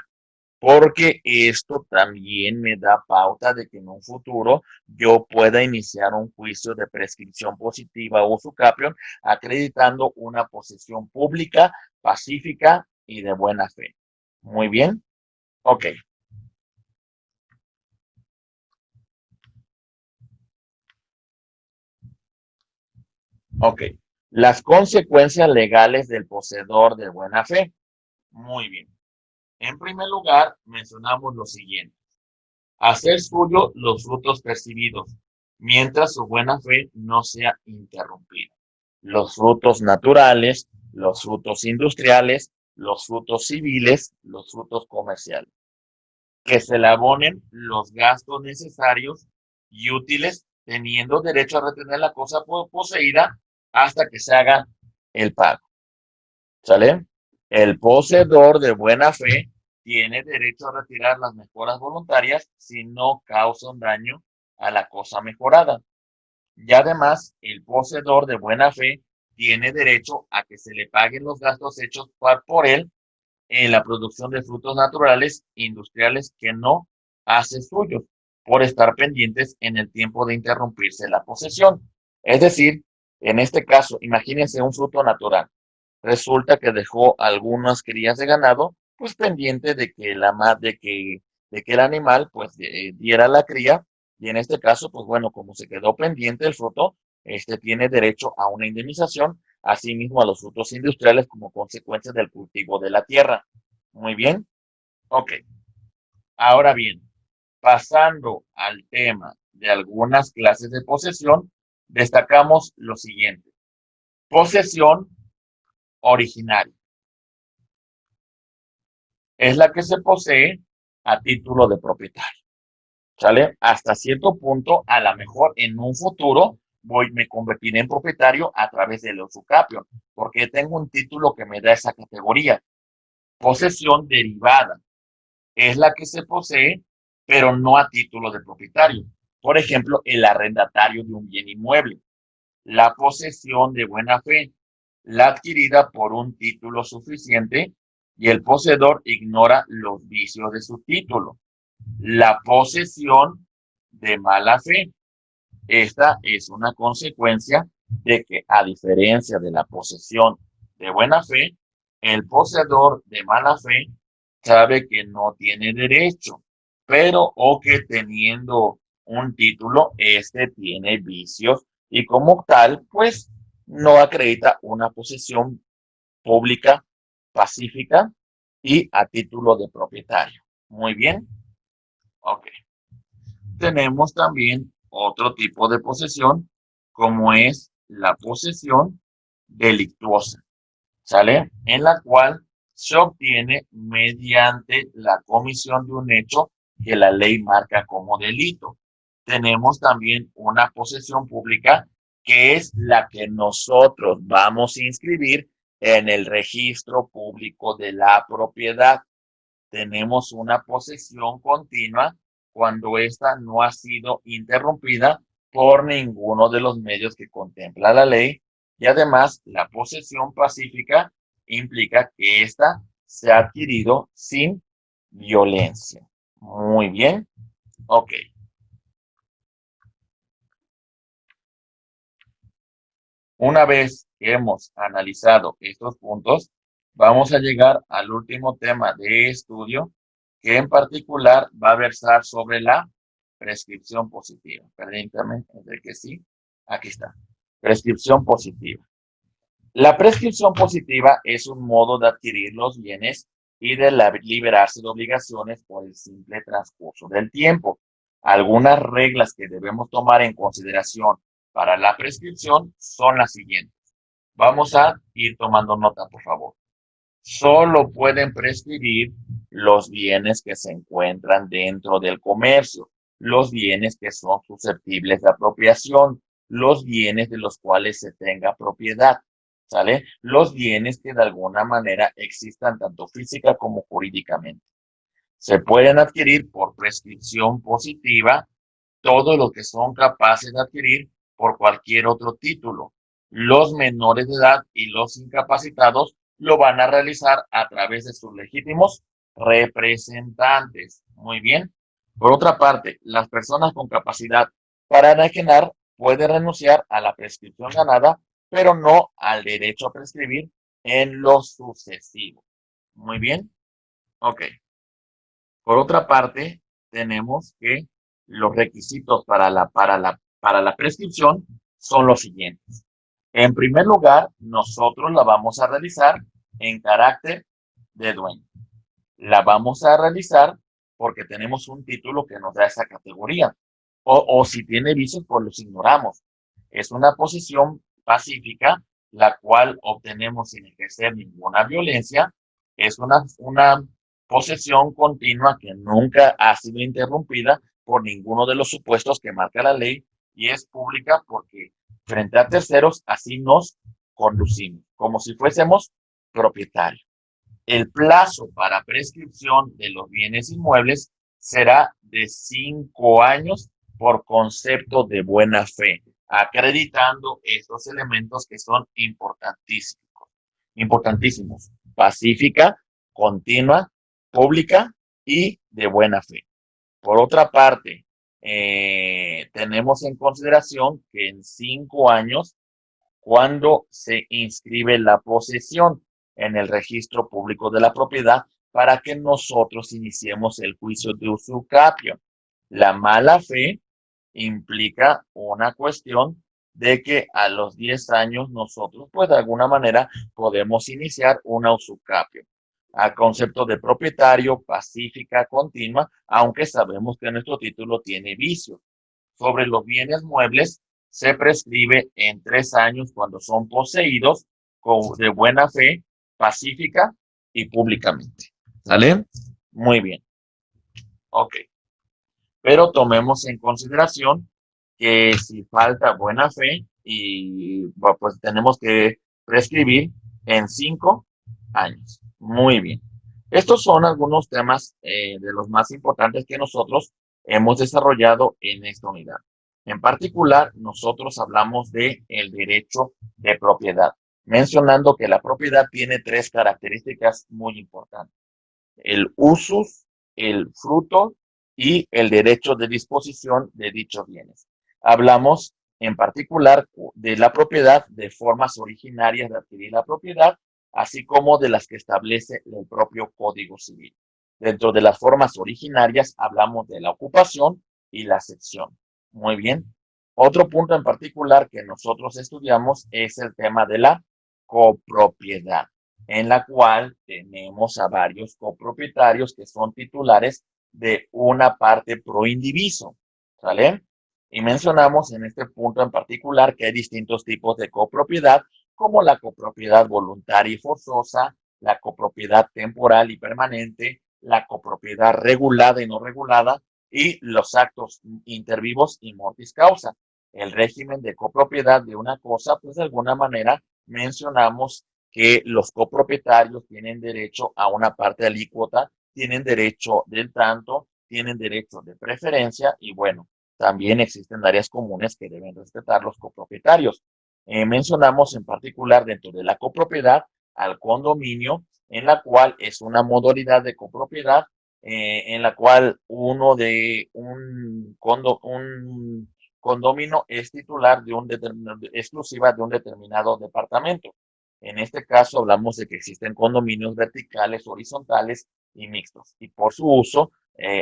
porque esto también me da pauta de que en un futuro yo pueda iniciar un juicio de prescripción positiva o usucapión acreditando una posesión pública, pacífica y de buena fe. Muy bien. Ok. Ok. Las consecuencias legales del poseedor de buena fe. Muy bien. En primer lugar, mencionamos lo siguiente. Hacer suyo los frutos percibidos, mientras su buena fe no sea interrumpida. Los frutos naturales, los frutos industriales, los frutos civiles, los frutos comerciales. Que se le abonen los gastos necesarios y útiles, teniendo derecho a retener la cosa poseída hasta que se haga el pago. ¿Sale? El poseedor de buena fe tiene derecho a retirar las mejoras voluntarias si no causa un daño a la cosa mejorada. Y además, el poseedor de buena fe tiene derecho a que se le paguen los gastos hechos por él en la producción de frutos naturales e industriales que no hace suyos por estar pendientes en el tiempo de interrumpirse la posesión. Es decir, en este caso, imagínense un fruto natural. Resulta que dejó algunas crías de ganado, pues pendiente de que el animal pues diera la cría, y en este caso, pues bueno, como se quedó pendiente el fruto, este tiene derecho a una indemnización, asimismo a los frutos industriales como consecuencia del cultivo de la tierra. Muy bien, ok. Ahora bien, pasando al tema de algunas clases de posesión, destacamos lo siguiente. Posesión originaria. Es la que se posee a título de propietario. ¿Sale? Hasta cierto punto, a lo mejor en un futuro me convertiré en propietario a través del usucapión, porque tengo un título que me da esa categoría. Posesión derivada es la que se posee pero no a título de propietario. Por ejemplo, el arrendatario de un bien inmueble. La posesión de buena fe, la adquirida por un título suficiente y el poseedor ignora los vicios de su título. La posesión de mala fe. Esta es una consecuencia de que, a diferencia de la posesión de buena fe, el poseedor de mala fe sabe que no tiene derecho, pero o que teniendo un título, este tiene vicios y como tal, pues no acredita una posesión pública, pacífica y a título de propietario. Muy bien. Ok. Tenemos también otro tipo de posesión, como es la posesión delictuosa, ¿sale? En la cual se obtiene mediante la comisión de un hecho que la ley marca como delito. Tenemos también una posesión pública que es la que nosotros vamos a inscribir en el registro público de la propiedad. Tenemos una posesión continua cuando ésta no ha sido interrumpida por ninguno de los medios que contempla la ley y además la posesión pacífica implica que ésta se ha adquirido sin violencia. Muy bien, ok. Una vez que hemos analizado estos puntos, vamos a llegar al último tema de estudio, que en particular va a versar sobre la prescripción positiva. Permítame, entre que sí, aquí está. Prescripción positiva. La prescripción positiva es un modo de adquirir los bienes y de liberarse de obligaciones por el simple transcurso del tiempo. Algunas reglas que debemos tomar en consideración para la prescripción son las siguientes. Vamos a ir tomando nota, por favor. Solo pueden prescribir los bienes que se encuentran dentro del comercio, los bienes que son susceptibles de apropiación, los bienes de los cuales se tenga propiedad, ¿sale? Los bienes que de alguna manera existan tanto física como jurídicamente. Se pueden adquirir por prescripción positiva todo lo que son capaces de adquirir por cualquier otro título. Los menores de edad y los incapacitados lo van a realizar a través de sus legítimos representantes. Muy bien. Por otra parte, las personas con capacidad para enajenar pueden renunciar a la prescripción ganada, pero no al derecho a prescribir en lo sucesivo. Muy bien. Ok. Por otra parte, tenemos que los requisitos para la prescripción son los siguientes. En primer lugar, nosotros la vamos a realizar en carácter de dueño. La vamos a realizar porque tenemos un título que nos da esa categoría. O si tiene vicios, pues los ignoramos. Es una posesión pacífica, la cual obtenemos sin ejercer ninguna violencia. Es una posesión continua que nunca ha sido interrumpida por ninguno de los supuestos que marca la ley y es pública porque frente a terceros así nos conducimos, como si fuésemos propietarios. El plazo para prescripción de los bienes inmuebles será de 5 años por concepto de buena fe, acreditando estos elementos que son importantísimos. Pacífica, continua, pública y de buena fe. Por otra parte, tenemos en consideración que en 5 años, cuando se inscribe la posesión en el registro público de la propiedad, para que nosotros iniciemos el juicio de usucapio. La mala fe implica una cuestión de que a los 10 años nosotros, pues de alguna manera, podemos iniciar una usucapio. A concepto de propietario, pacífica, continua, aunque sabemos que nuestro título tiene vicios. Sobre los bienes muebles, se prescribe en 3 años cuando son poseídos de buena fe, pacífica y públicamente. ¿Sale? Muy bien. Ok. Pero tomemos en consideración que si falta buena fe y pues tenemos que prescribir en 5 años. Muy bien. Estos son algunos temas de los más importantes que nosotros hemos desarrollado en esta unidad. En particular, nosotros hablamos de el derecho de propiedad, mencionando que la propiedad tiene tres características muy importantes: el usus, el fruto y el derecho de disposición de dichos bienes. Hablamos en particular de la propiedad, de formas originarias de adquirir la propiedad, así como de las que establece el propio Código Civil. Dentro de las formas originarias hablamos de la ocupación y la cesión. Muy bien. Otro punto en particular que nosotros estudiamos es el tema de la copropiedad, en la cual tenemos a varios copropietarios que son titulares de una parte pro indiviso, ¿sale? Y mencionamos en este punto en particular que hay distintos tipos de copropiedad, como la copropiedad voluntaria y forzosa, la copropiedad temporal y permanente, la copropiedad regulada y no regulada, y los actos intervivos y mortis causa. El régimen de copropiedad de una cosa, pues de alguna manera mencionamos que los copropietarios tienen derecho a una parte alícuota, tienen derecho del tanto, tienen derecho de preferencia y bueno, también existen áreas comunes que deben respetar los copropietarios. Mencionamos en particular dentro de la copropiedad al condominio, en la cual es una modalidad de copropiedad en la cual uno de un condominio es titular de un exclusiva de un determinado departamento. En este caso hablamos de que existen condominios verticales, horizontales y mixtos, y por su uso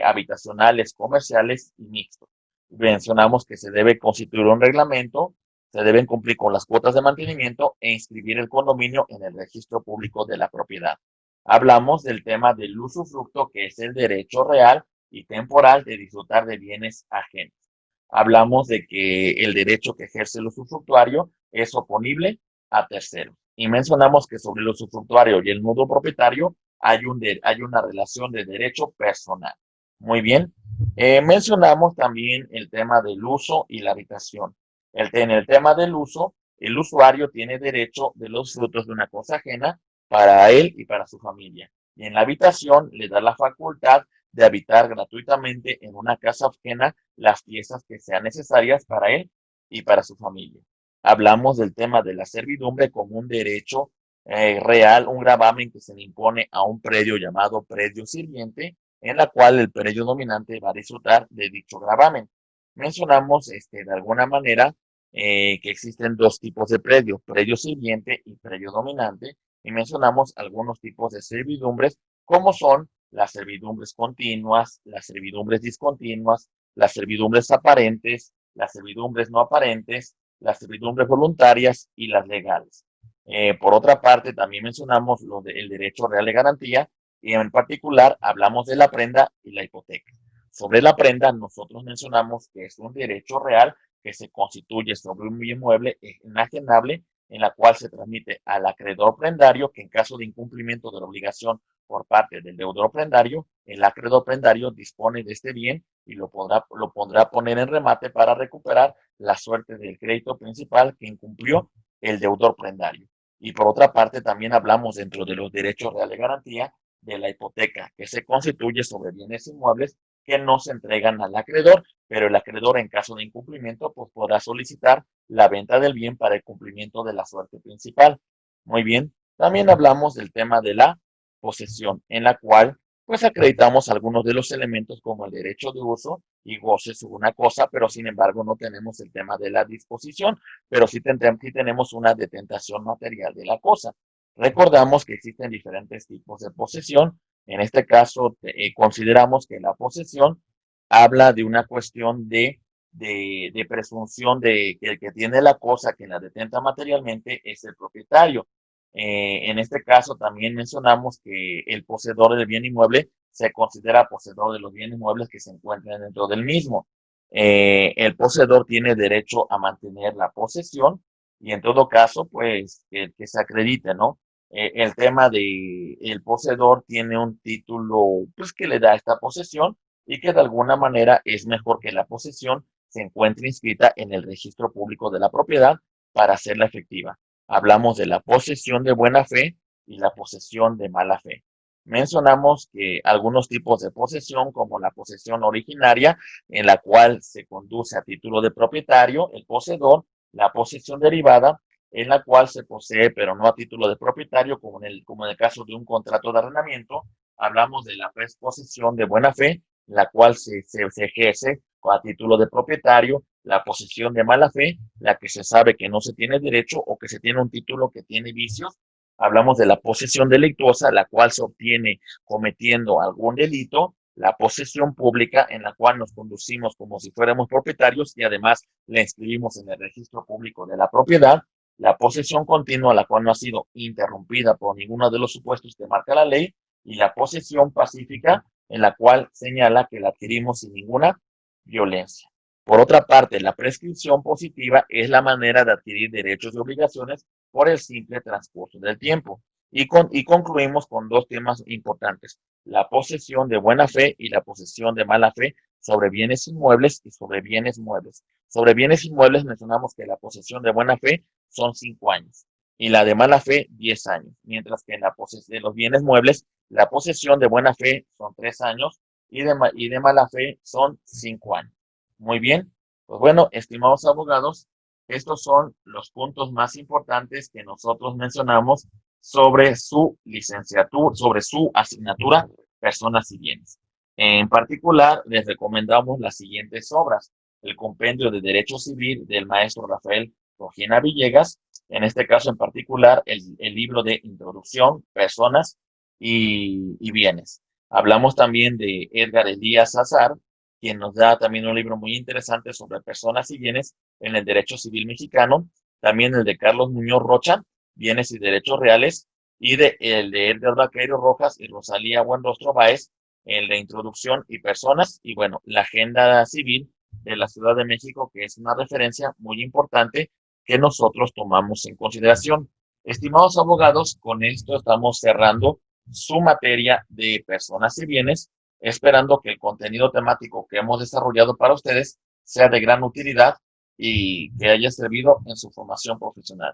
habitacionales, comerciales y mixtos. Mencionamos que se debe constituir un reglamento, se deben cumplir con las cuotas de mantenimiento e inscribir el condominio en el registro público de la propiedad. Hablamos del tema del usufructo, que es el derecho real y temporal de disfrutar de bienes ajenos. Hablamos de que el derecho que ejerce el usufructuario es oponible a terceros. Y mencionamos que sobre el usufructuario y el nudo propietario hay una relación de derecho personal. Muy bien. Mencionamos también el tema del uso y la habitación. En el tema del uso, el usuario tiene derecho de los frutos de una cosa ajena para él y para su familia. Y en la habitación le da la facultad de habitar gratuitamente en una casa ajena las piezas que sean necesarias para él y para su familia. Hablamos del tema de la servidumbre como un derecho real, un gravamen que se le impone a un predio llamado predio sirviente, en la cual el predio dominante va a disfrutar de dicho gravamen. Mencionamos de alguna manera que existen dos tipos de predio sirviente y predio dominante, y mencionamos algunos tipos de servidumbres, como son las servidumbres continuas, las servidumbres discontinuas, las servidumbres aparentes, las servidumbres no aparentes, las servidumbres voluntarias y las legales. Por otra parte, también mencionamos el derecho real de garantía y en particular hablamos de la prenda y la hipoteca. Sobre la prenda, nosotros mencionamos que es un derecho real que se constituye sobre un bien mueble enajenable en la cual se transmite al acreedor prendario que en caso de incumplimiento de la obligación por parte del deudor prendario, el acreedor prendario dispone de este bien y lo podrá poner en remate para recuperar la suerte del crédito principal que incumplió el deudor prendario. Y por otra parte, también hablamos dentro de los derechos reales de garantía de la hipoteca, que se constituye sobre bienes inmuebles que no se entregan al acreedor, pero el acreedor en caso de incumplimiento pues podrá solicitar la venta del bien para el cumplimiento de la suerte principal. Muy bien, también hablamos del tema de la posesión, en la cual pues acreditamos algunos de los elementos como el derecho de uso y goce sobre una cosa, pero sin embargo no tenemos el tema de la disposición, pero sí tenemos una detentación material de la cosa. Recordamos que existen diferentes tipos de posesión. En este caso, consideramos que la posesión habla de una cuestión de presunción de que el que tiene la cosa, que la detenta materialmente, es el propietario. En este caso también mencionamos que el poseedor del bien inmueble se considera poseedor de los bienes inmuebles que se encuentran dentro del mismo. El poseedor tiene derecho a mantener la posesión y en todo caso, pues, que se acredite, ¿no? El tema de el poseedor tiene un título, pues, que le da esta posesión y que de alguna manera es mejor que la posesión se encuentre inscrita en el registro público de la propiedad para hacerla efectiva. Hablamos de la posesión de buena fe y la posesión de mala fe. mencionamos que algunos tipos de posesión, como la posesión originaria, en la cual se conduce a título de propietario, el poseedor, la posesión derivada, en la cual se posee, pero no a título de propietario, como en el caso de un contrato de arrendamiento. Hablamos de la posesión de buena fe, la cual se ejerce a título de propietario, la posesión de mala fe, la que se sabe que no se tiene derecho o que se tiene un título que tiene vicios. Hablamos de la posesión delictuosa, la cual se obtiene cometiendo algún delito, la posesión pública, en la cual nos conducimos como si fuéramos propietarios y además la inscribimos en el registro público de la propiedad, la posesión continua, la cual no ha sido interrumpida por ninguno de los supuestos que marca la ley, y la posesión pacífica, en la cual señala que la adquirimos sin ninguna violencia. Por otra parte, la prescripción positiva es la manera de adquirir derechos y obligaciones por el simple transcurso del tiempo. Y concluimos con dos temas importantes: la posesión de buena fe y la posesión de mala fe sobre bienes inmuebles y sobre bienes muebles. Sobre bienes inmuebles mencionamos que la posesión de buena fe son 5 años y la de mala fe 10 años, mientras que en la posesión de los bienes muebles, la posesión de buena fe son 3 años y de mala fe son 5 años. Muy bien, pues bueno, estimados abogados, estos son los puntos más importantes que nosotros mencionamos sobre su licenciatura, sobre su asignatura, personas y bienes. En particular, les recomendamos las siguientes obras: el Compendio de Derecho Civil del maestro Rafael Rojena Villegas, en este caso en particular, el libro de Introducción, Personas y Bienes. Hablamos también de Edgar Elías Azar, quien nos da también un libro muy interesante sobre personas y bienes en el derecho civil mexicano. También el de Carlos Muñoz Rocha, Bienes y Derechos Reales, y el de Edgar Vaqueiro Rojas y Rosalía Buenrostro Báez, el de Introducción y Personas, y bueno, la Agenda Civil de la Ciudad de México, que es una referencia muy importante que nosotros tomamos en consideración. Estimados abogados, con esto estamos cerrando su materia de personas y bienes, esperando que el contenido temático que hemos desarrollado para ustedes sea de gran utilidad y que haya servido en su formación profesional.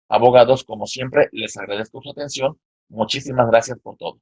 Abogados, como siempre, les agradezco su atención. Muchísimas gracias por todo.